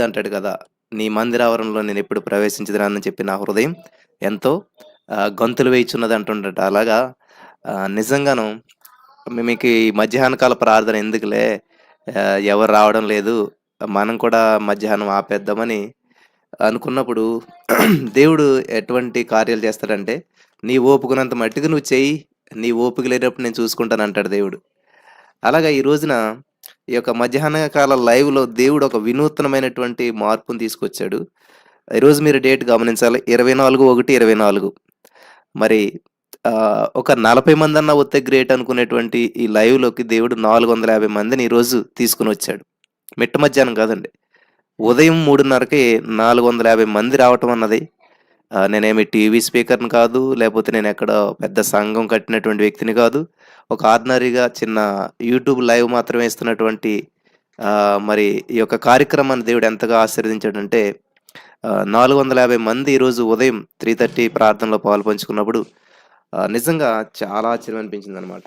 అంటాడు కదా! నీ మందిరావరణంలో నేనెప్పుడు ప్రవేశించదునని చెప్పి నా హృదయం ఎంతో గంతులు వేయుచున్నది అంటుండట. అలాగా నిజంగాను మీకు ఈ మధ్యాహ్న కాల ప్రార్థన ఎందుకులే ఎవరు రావడం లేదు. మనం కూడా మధ్యాహ్నం ఆపేద్దామని అనుకున్నప్పుడు దేవుడు ఎటువంటి కార్యాలు చేస్తాడంటే, నీ ఓపుకున్నంత మట్టుకు నువ్వు చెయ్యి. నీ ఓపిక లేనప్పుడు నేను చూసుకుంటానంటాడు దేవుడు. అలాగా ఈ రోజున ఈ యొక్క మధ్యాహ్న కాల లైవ్‌లో దేవుడు ఒక వినూత్నమైనటువంటి మార్పుని తీసుకొచ్చాడు. ఈరోజు మీరు డేట్ గమనించాలి. 24/1/24 మరి ఒక 40 మందన్నా వస్తే గ్రేట్ అనుకునేటువంటి ఈ లైవ్‌లోకి దేవుడు 450 మందిని ఈరోజు తీసుకొనొచ్చాడు. మిట్ట మధ్యాహ్నం కాదండి. ఉదయం 3:30కి 450 మంది రావటం అన్నది నేనేమి టీవీ స్పీకర్‌ని కాదు, లేపోతే నేనెక్కడో పెద్ద సంఘం కట్టినటువంటి వ్యక్తిని కాదు. ఒక ఆర్డినరీగా చిన్న యూట్యూబ్ లైవ్ మాత్రమే ఇస్తున్నటువంటి మరి ఈ యొక్క కార్యక్రమాన్ని దేవుడు ఎంతగా ఆశీర్వదించాడంటే 450 మంది ఈరోజు ఉదయం 3:30 ప్రార్థనలో పాలుపంచుకున్నప్పుడు నిజంగా చాలా ఆశ్చర్యం అనిపించిందనమాట.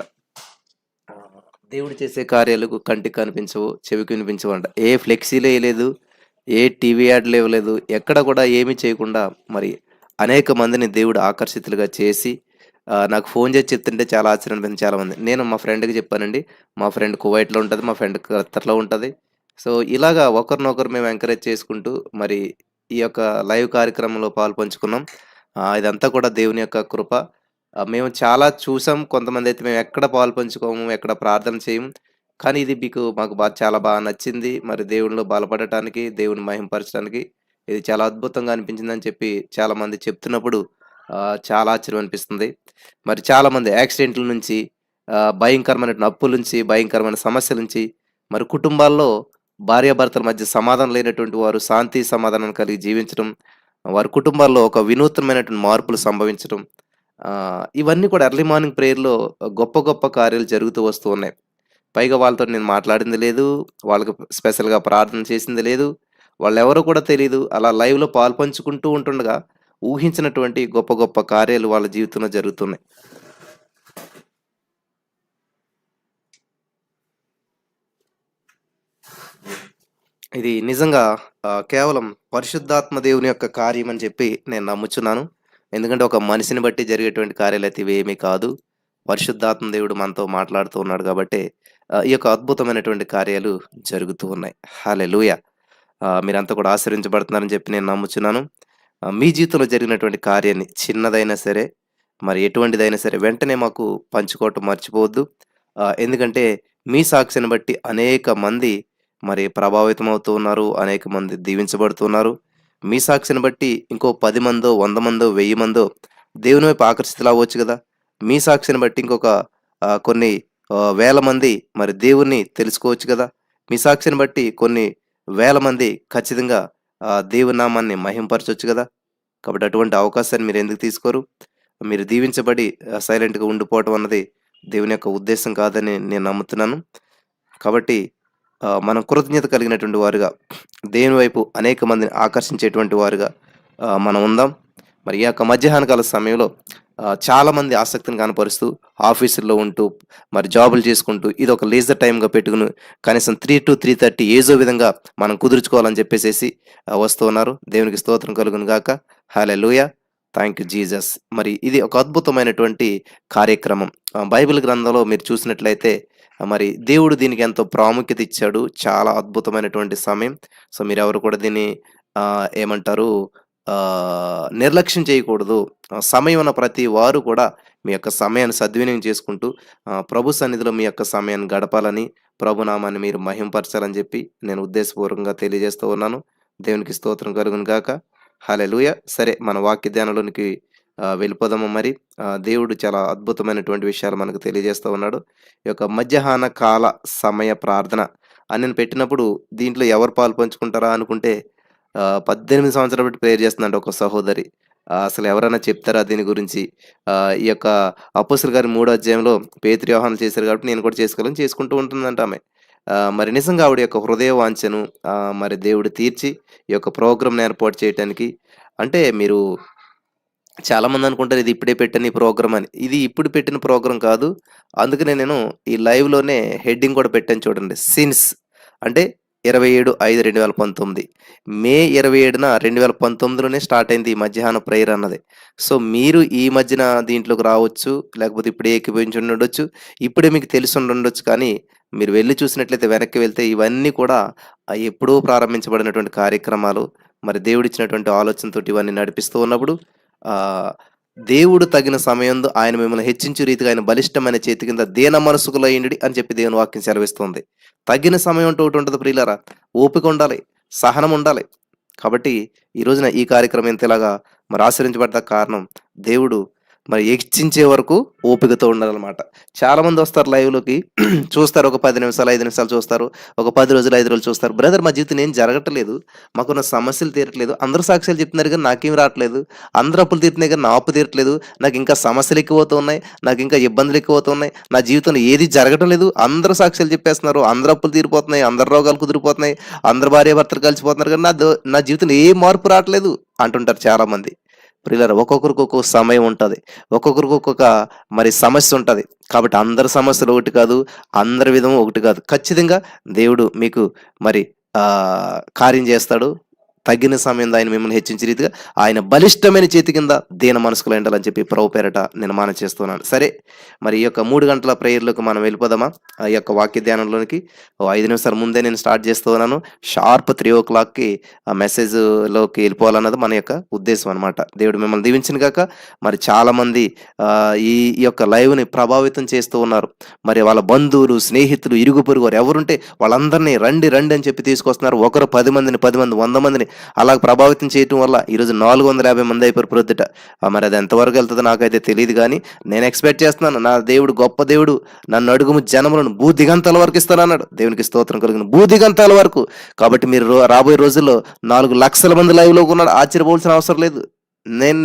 దేవుడు చేసే కార్యాలు కంటికి కనిపించవు, చెవికి వినిపించవంట. ఏ ఫ్లెక్సీలు ఎయలేదు, ఏ టీవీ యాడ్‌లు ఇవ్వలేదు. ఎక్కడ కూడా ఏమీ చేయకుండా మరి అనేక మందిని దేవుడు ఆకర్షితులుగా చేసి నాకు ఫోను చేసి చెప్తుంటే చాలా ఆశ్చర్యం అనిపించింది చాలామంది. నేను మా ఫ్రెండ్‌కి చెప్పానండి. మా ఫ్రెండ్ కువైట్‌లో ఉంటది. మా ఫ్రెండ్ ఖత్తర్‌లో ఉంటది. సో, ఇలాగా ఒకరినొకరు మేము ఎంకరేజ్ చేసుకుంటూ మరి ఈ యొక్క లైవ్ కార్యక్రమంలో పాలుపంచుకున్నాం. ఇదంతా కూడా దేవుని యొక్క కృప. మేము చాలా చూసాం. కొంతమందైతే మేమెక్కడ పాలుపంచుకోము, ఎక్కడ ప్రార్థన చేయము. కానీ ఇది మాకు చాలా నచ్చింది. మరి దేవునిలో బలపడటానికి, దేవుని మహిమపరచడానికి ఇది చాలా అద్భుతంగా అనిపించిందని చెప్పి చాలామంది చెప్తున్నప్పుడు చాలా ఆశ్చర్యం అనిపిస్తుంది. మరి చాలామంది యాక్సిడెంట్‌ల నుంచి, భయంకరమైనటువంటి అప్పుల నుంచి, భయంకరమైన సమస్యల నుంచి, మరి కుటుంబాల్లో భార్యాభర్తల మధ్య సమాధానం లేనటువంటి వారు శాంతి, సమాధానం కలిగి జీవించడం, వారి కుటుంబాల్లో ఒక వినూత్నమైనటువంటి మార్పులు సంభవించడం, ఇవన్నీ కూడా ఎర్లీ మార్నింగ్ ప్రేయర్‌లో గొప్ప గొప్ప కార్యాలు జరుగుతూ వస్తూ ఉన్నాయి. పైగా వాళ్ళతోటి నేను మాట్లాడింది లేదు. వాళ్ళకి స్పెషల్‌గా ప్రార్థన చేసింది లేదు. వాళ్ళెవరో కూడా తెలీదు. అలా లైవ్‌లో పాలుపంచుకుంటూ ఉంటుండగా ఊహించినటువంటి గొప్ప గొప్ప కార్యాలు వాళ్ళ జీవితంలో జరుగుతున్నాయి. ఇది నిజంగా కేవలం పరిశుద్ధాత్మ దేవుని యొక్క కార్యం అని చెప్పి నేను నమ్ముచున్నాను. ఎందుకంటే ఒక మనిషిని బట్టి జరిగేటువంటి కార్యాలైతే ఇవేమీ కాదు. పరిశుద్ధాత్మ దేవుడు మనతో మాట్లాడుతూ ఉన్నాడు గాబట్టే ఈ యొక్క అద్భుతమైనటువంటి కార్యాలు జరుగుతూ ఉన్నాయి. హల్లెలూయా! మీరంతా కూడా ఆశీర్వదించబడుతున్నారని చెప్పి నేను నమ్ముచున్నాను. మీ జీవితంలో జరిగినటువంటి కార్యాన్ని చిన్నదైనా సరే, మరి ఎటువంటిదైనా సరే వెంటనే మాకు పంచుకోవటం మర్చిపోవద్దు. ఎందుకంటే మీ సాక్ష్యాన్ని బట్టి అనేక మంది మరి ప్రభావితమవుతూ ఉన్నారు. అనేక మంది దీవించబడుతున్నారు. మీ సాక్షిని బట్టి ఇంకో 10 మందో, 100 మందో, 1000 మందో దేవుని వైపు ఆకర్షితులవ్వచ్చు గదా! మీ సాక్షిని బట్టి ఇంకొక కొన్ని వేల మంది మరి దేవుణ్ణి తెలుసుకోవచ్చు గదా! మీ సాక్షిని బట్టి కొన్ని వేల మంది ఖచ్చితంగా దేవుని నామాన్ని మహింపరచొచ్చు గదా! కాబట్టి అటువంటి అవకాశాన్ని మీరెందుకు తీసుకోరు? మీరు దీవించబడి సైలెంట్‌గా ఉండిపోవటం అన్నది దేవుని యొక్క ఉద్దేశ్యం కాదని నేను నమ్ముతున్నాను. కాబట్టి మనం కృతజ్ఞత కలిగినటువంటి వారుగా, దేవుని వైపు అనేక మందిని ఆకర్షించేటువంటి వారుగా మనం ఉందాం. మరి ఈ యొక్క మధ్యాహ్న కాల సమయంలో చాలామంది ఆసక్తిని కనపరుస్తూ, ఆఫీసుల్లో ఉంటూ, మరి జాబులు చేసుకుంటూ, ఇదొక లీజర్ టైమ్‌గా పెట్టుకొని కనీసం 3-3:30 ఏదో విధంగా మనం కుదుర్చుకోవాలని చెప్పేసేసి వస్తూ ఉన్నారు. దేవునికి స్తోత్రం కలుగును గాక. హల్లెలూయా! Thank you Jesus. మరి ఇది ఒక అద్భుతమైనటువంటి కార్యక్రమం. బైబిల్ గ్రంథంలో మీరు చూసినట్లయితే మరి దేవుడు దీనికి ఎంతో ప్రాముఖ్యత ఇచ్చాడు. చాలా అద్భుతమైనటువంటి సమయం. సో, మీరెవరు కూడా దీన్ని ఏమంటారు నిర్లక్ష్యం చేయకూడదు. సమయం ఉన్న ప్రతి వారు కూడా మీ యొక్క సమయాన్ని సద్వినియోగం చేసుకుంటూ ప్రభు సన్నిధిలో మీ యొక్క సమయాన్ని గడపాలని, ప్రభు నామాన్ని మీరు మహింపరచాలని చెప్పి నేను ఉద్దేశపూర్వకంగా తెలియజేస్తూ ఉన్నాను. దేవునికి స్తోత్రం కలుగును గాక. హల్లెలూయా! సరే మన వాక్య ధ్యానంలోనికి వెళ్ళిపోదామా మరి? దేవుడు చాలా అద్భుతమైనటువంటి విషయాలు మనకు తెలియజేస్తూ ఉన్నాడు. ఈ యొక్క మధ్యాహ్న కాల సమయ ప్రార్థన అని నేను పెట్టినప్పుడు దీంట్లో ఎవరు పాలుపంచుకుంటారా అనుకుంటే 18 సంవత్సరాలు బట్టి ప్రేయర్ చేస్తుందంట ఒక సహోదరి. అసలు ఎవరైనా చెప్తారా దీని గురించి? ఈ యొక్క అపోస్తలుల కార్యం 3 అధ్యాయంలో పేతురు, యోహానులు చేశారు కాబట్టి నేను కూడా చేసుకోవాలని చేసుకుంటూ ఉంటుందంట ఆమె. మరి నిజంగా ఆవిడ యొక్క హృదయ వాంఛను మరి దేవుడు తీర్చి ఈ యొక్క ప్రోగ్రామ్‌ని ఏర్పాటు చేయటానికి అంటే మీరు చాలామంది అనుకుంటారు ఇది ఇప్పుడే పెట్టిన ఈ ప్రోగ్రామ్ అని. ఇది ఇప్పుడు పెట్టిన ప్రోగ్రామ్ కాదు. అందుకనే నేను ఈ లైవ్‌లోనే హెడ్డింగ్ కూడా పెట్టాను చూడండి. సిన్స్ అంటే 27/5/2019 మే 27న 2019లోనే స్టార్ట్ అయింది ఈ మధ్యాహ్న ప్రేయర్ అన్నది. సో, మీరు ఈ మధ్యన దీంట్లోకి రావచ్చు, లేకపోతే ఇప్పుడే ఏకీభవించి ఉండుండొచ్చు. ఇప్పుడే మీకు తెలిసుండుండొచ్చు. కానీ మీరు వెళ్లి చూసినట్లయితే వెనక్కి వెళ్తే ఇవన్నీ కూడా ఎప్పుడో ప్రారంభించబడినటువంటి కార్యక్రమాలు. మరి దేవుడిచ్చినటువంటి ఆలోచనతోటి ఇవన్నీ నడిపిస్తూ ఉన్నప్పుడు ఆహ్, దేవుడు తగిన సమయంలో ఆయన మిమ్మల్ని హెచ్చించు రీతిగా ఆయన బలిష్టమైన చేతి కింద దీన మనసుకులయుండుడి అని చెప్పి దేవుని వాక్యం సెలవిస్తుంది. తగిన సమయం అంటూ ఒకటుంటది ప్రియులారా. ఓపిక ఉండాలి, సహనం ఉండాలి. కాబట్టి ఈ రోజున ఈ కార్యక్రమం ఇంతలాగా మరి ఆశీర్వదించబడ్డానికి కారణం దేవుడు మరి హెచ్చించే వరకు ఓపికతో ఉండాలనమాట. చాలామంది వస్తారు లైవ్‌లోకి చూస్తారు. ఒక 10 నిమిషాలు, 5 నిమిషాలు చూస్తారు. ఒక 10 రోజులు, 5 రోజులు చూస్తారు. బ్రదర్ మా జీవితంలో ఏం జరగట్లేదు. మాకున్న సమస్యలు తీరట్లేదు. అందరూ సాక్ష్యాలు చెప్తున్నారు గానీ నాకేం రాట్లేదు. అందరూ అప్పులు తీరుతున్నాయి గానీ నా అప్పు తీరట్లేదు. నాకింకా సమస్యలు ఎక్కువవుతూ ఉన్నాయి. నాకింకా ఇబ్బందులు ఎక్కువవుతూ ఉన్నాయి. నా జీవితంలో ఏది జరగటం లేదు. అందరూ సాక్ష్యాలు చెప్పేస్తున్నారు. అందరి అప్పులు తీరిపోతున్నాయి. అందరి రోగాలు కుదిరిపోతున్నాయి. అందరు భార్యాభర్తలు కలిసిపోతున్నారు కానీ నా జీవితంలో ఏ మార్పు రావట్లేదు అంటుంటారు చాలామంది. ప్రియులారా, ఒక్కొక్కరికి ఒక్కొక్క సమయం ఉంటది. ఒక్కొక్కరికి ఒక్కొక్క మరి సమస్య ఉంటది. కాబట్టి అందరి సమస్యలు ఒకటి కాదు. అందరి విధం ఒకటి కాదు. ఖచ్చితంగా దేవుడు మీకు మరి కార్యం చేస్తాడు. తగిన సమయంలో ఆయన మిమ్మల్ని హెచ్చించే రీతిగా ఆయన బలిష్టమైన చేతి కింద దీన మనసుకులై ఉండాలని చెప్పి ప్రభు పేరట నేను మనవి చేస్తున్నాను. సరే, మరి ఈ యొక్క 3 గంటల ప్రేయర్‌లోకి మనం వెళ్ళిపోదామా? ఆ యొక్క వాక్య ధ్యానంలోనికి. ఓ 5 నిమిషాల ముందే నేను స్టార్ట్ చేస్తూ ఉన్నాను. షార్ప్ 3:00కి ఆ మెసేజ్‌లోకి వెళ్ళిపోవాలన్నది మన యొక్క ఉద్దేశం అనమాట. దేవుడు మిమ్మల్ని దీవించును గాక. మరి చాలామంది ఈ యొక్క లైవ్‌ని ప్రభావితం చేస్తూ ఉన్నారు. మరి వాళ్ళ బంధువులు, స్నేహితులు, ఇరుగు పొరుగు వారు ఎవరుంటే వాళ్ళందరినీ రండి రండి అని చెప్పి తీసుకొస్తున్నారు. ఒకరు 10 మందిని, 10 మంది 100 మందిని అలా ప్రభావితం చేయటం వల్ల ఈరోజు 450 మంది అయిపోయారు ప్రొద్దుట. మరి అది ఎంతవరకు వెళ్తుందో నాకైతే తెలియదు. కానీ నేను ఎక్స్పెక్ట్ చేస్తున్నాను. నా దేవుడు గొప్ప దేవుడు. నన్ను అడుగుము జనములను భూదిగంతాల వరకు ఇస్తానన్నాడు. దేవునికి స్తోత్రం కలుగును. భూదిగంతాల వరకు. కాబట్టి మీరు రాబోయే రోజుల్లో 4 లక్షల మంది లైవ్‌లో ఉన్నాడు. ఆశ్చర్యపోవాల్సిన అవసరం లేదు.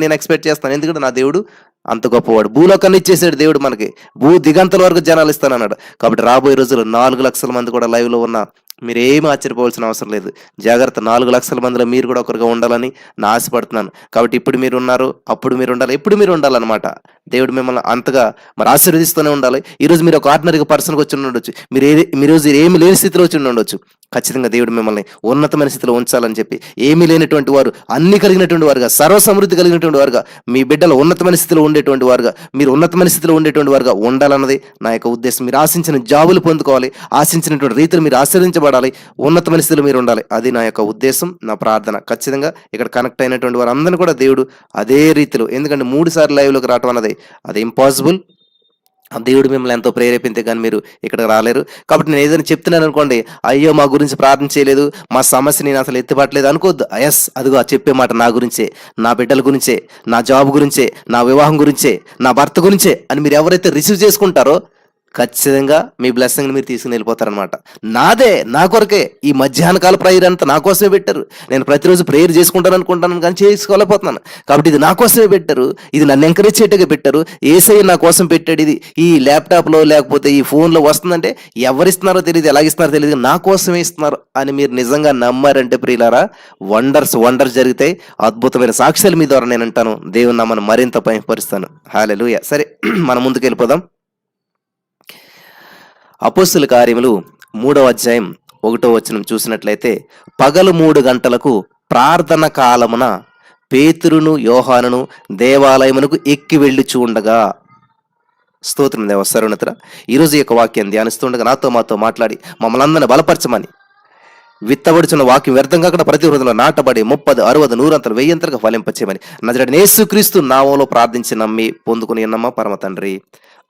నేను ఎక్స్పెక్ట్ చేస్తాను. ఎందుకంటే నా దేవుడు అంత గొప్పవాడు. భూలోకాన్ని ఇచ్చేసాడు దేవుడు మనకి. భూ దిగంతల వరకు జనాలు ఇస్తానన్నాడు. కాబట్టి రాబోయే రోజుల్లో 4 లక్షల మంది కూడా లైవ్‌లో ఉన్న మీరేమి ఆశ్చర్యపోవాల్సిన అవసరం లేదు. జాగ్రత్త. 4 లక్షల మందిలో మీరు కూడా ఒకరుగా ఉండాలని నా ఆశపడుతున్నాను. కాబట్టి ఇప్పుడు మీరున్నారు, అప్పుడు మీరు ఉండాలి, ఎప్పుడు మీరు ఉండాలన్నమాట. దేవుడు మిమ్మల్ని అంతగా మరి ఆశీర్వదిస్తూనే ఉండాలి. ఈరోజు మీరు ఒక ఆర్డినరీ పర్సన్‌గా వచ్చి ఉండొచ్చు. ఈరోజు ఏమి లేని స్థితిలో వచ్చి ఉండొచ్చు. ఖచ్చితంగా దేవుడు మిమ్మల్ని ఉన్నతమైన స్థితిలో ఉంచాలని చెప్పి, ఏమీ లేనటువంటి వారు అన్ని కలిగినటువంటి వారుగా, సర్వ సమృద్ధి కలిగినటువంటి వారుగా, మీ బిడ్డలు ఉన్నతమైన స్థితిలో ఉండేటువంటి వారుగా, మీరు ఉన్నతమైన స్థితిలో ఉండేటువంటి వారుగా ఉండాలన్నది నా యొక్క ఉద్దేశం. మీరు ఆశించిన జాబులు పొందుకోవాలి. ఆశించినటువంటి రీతిలో మీరు ఆశీర్వదించబడాలి. ఉన్నతమైన స్థితిలో మీరు ఉండాలి. అది నా యొక్క ఉద్దేశం, నా ప్రార్థన. ఖచ్చితంగా ఇక్కడ కనెక్ట్ అయినటువంటి వారందరినీ కూడా దేవుడు అదే రీతిలో, ఎందుకంటే 3 సార్లు లైవ్‌లోకి రావటం అన్నది అది ఇంపాసిబుల్. దేవుడు మిమ్మల్ని ఎంతో ప్రేరేపితే కానీ మీరు ఇక్కడికి రాలేరు. కాబట్టి నేను ఏదైనా చెప్తున్నాను అనుకోండి, అయ్యో మా గురించి ప్రార్థన చేయలేదు, మా సమస్య నేను అసలు ఎత్తిపట్టలేదు అనుకోవద్దు. ఎస్, అదిగో చెప్పే మాట నా గురించే, నా బిడ్డల గురించే, నా జాబ్ గురించే, నా వివాహం గురించే, నా భర్త గురించే అని మీరు ఎవరైతే రిసీవ్ చేసుకుంటారో ఖచ్చితంగా మీ బ్లెస్సింగ్‌ని మీరు తీసుకొని వెళ్ళిపోతారనమాట. నాదే, నా కొరకే ఈ మధ్యాహ్న కాల ప్రేయర్ అంతా నా కోసమే పెట్టారు. నేను ప్రతిరోజు ప్రేయర్ చేసుకుంటాను అనుకుంటాను కానీ చేసుకోలేకపోతున్నాను. కాబట్టి ఇది నా కోసమే పెట్టారు. ఇది నన్ను ఎంకరేజ్ చేయటమే పెట్టారు. యేసయ్య నా కోసం పెట్టాడు. ఇది ఈ ల్యాప్‌టాప్‌లో లేకపోతే ఈ ఫోన్‌లో వస్తుందంటే ఎవరిస్తున్నారో తెలీదు, ఎలాగిస్తున్నారో తెలీదు. నా కోసమే ఇస్తున్నారు అని మీరు నిజంగా నమ్మారంటే ప్రియులారా, వండర్స్ జరుగుతాయి. అద్భుతమైన సాక్ష్యాలు మీ ద్వారా నేను అంటాను. దేవుని నామాన్ని మరింత మహిమపరుస్తాను. హల్లెలూయా. సరే, మనం ముందుకెళ్ళిపోదాం. అపోస్తలుల కార్యములు 3వ అధ్యాయం 1వ వచనం చూసినట్లయితే, పగలు 3 గంటలకు ప్రార్థన కాలమున పేతురును యోహానును దేవాలయమునకు ఎక్కి వెళ్ళుచు ఉండగా. స్తోత్రం దేవ సర్వోన్నతుడా. ఈరోజు ఈ యొక్క వాక్యాన్ని ధ్యానిస్తుండగా మాతో మాట్లాడి మమ్మల్ని అందరిని బలపరచమని, విత్తబడుచున్న వాక్యం వ్యర్థం కాకుండా ప్రతి హృదయంలో నాటబడి 30, 60, 100 వెయ్యంతలుగా ఫలింపచేయమని నజరేయుడైన యేసుక్రీస్తు నామములో ప్రార్థించి నమ్మి పొందుకుని ఉన్నామా పరమ తండ్రి.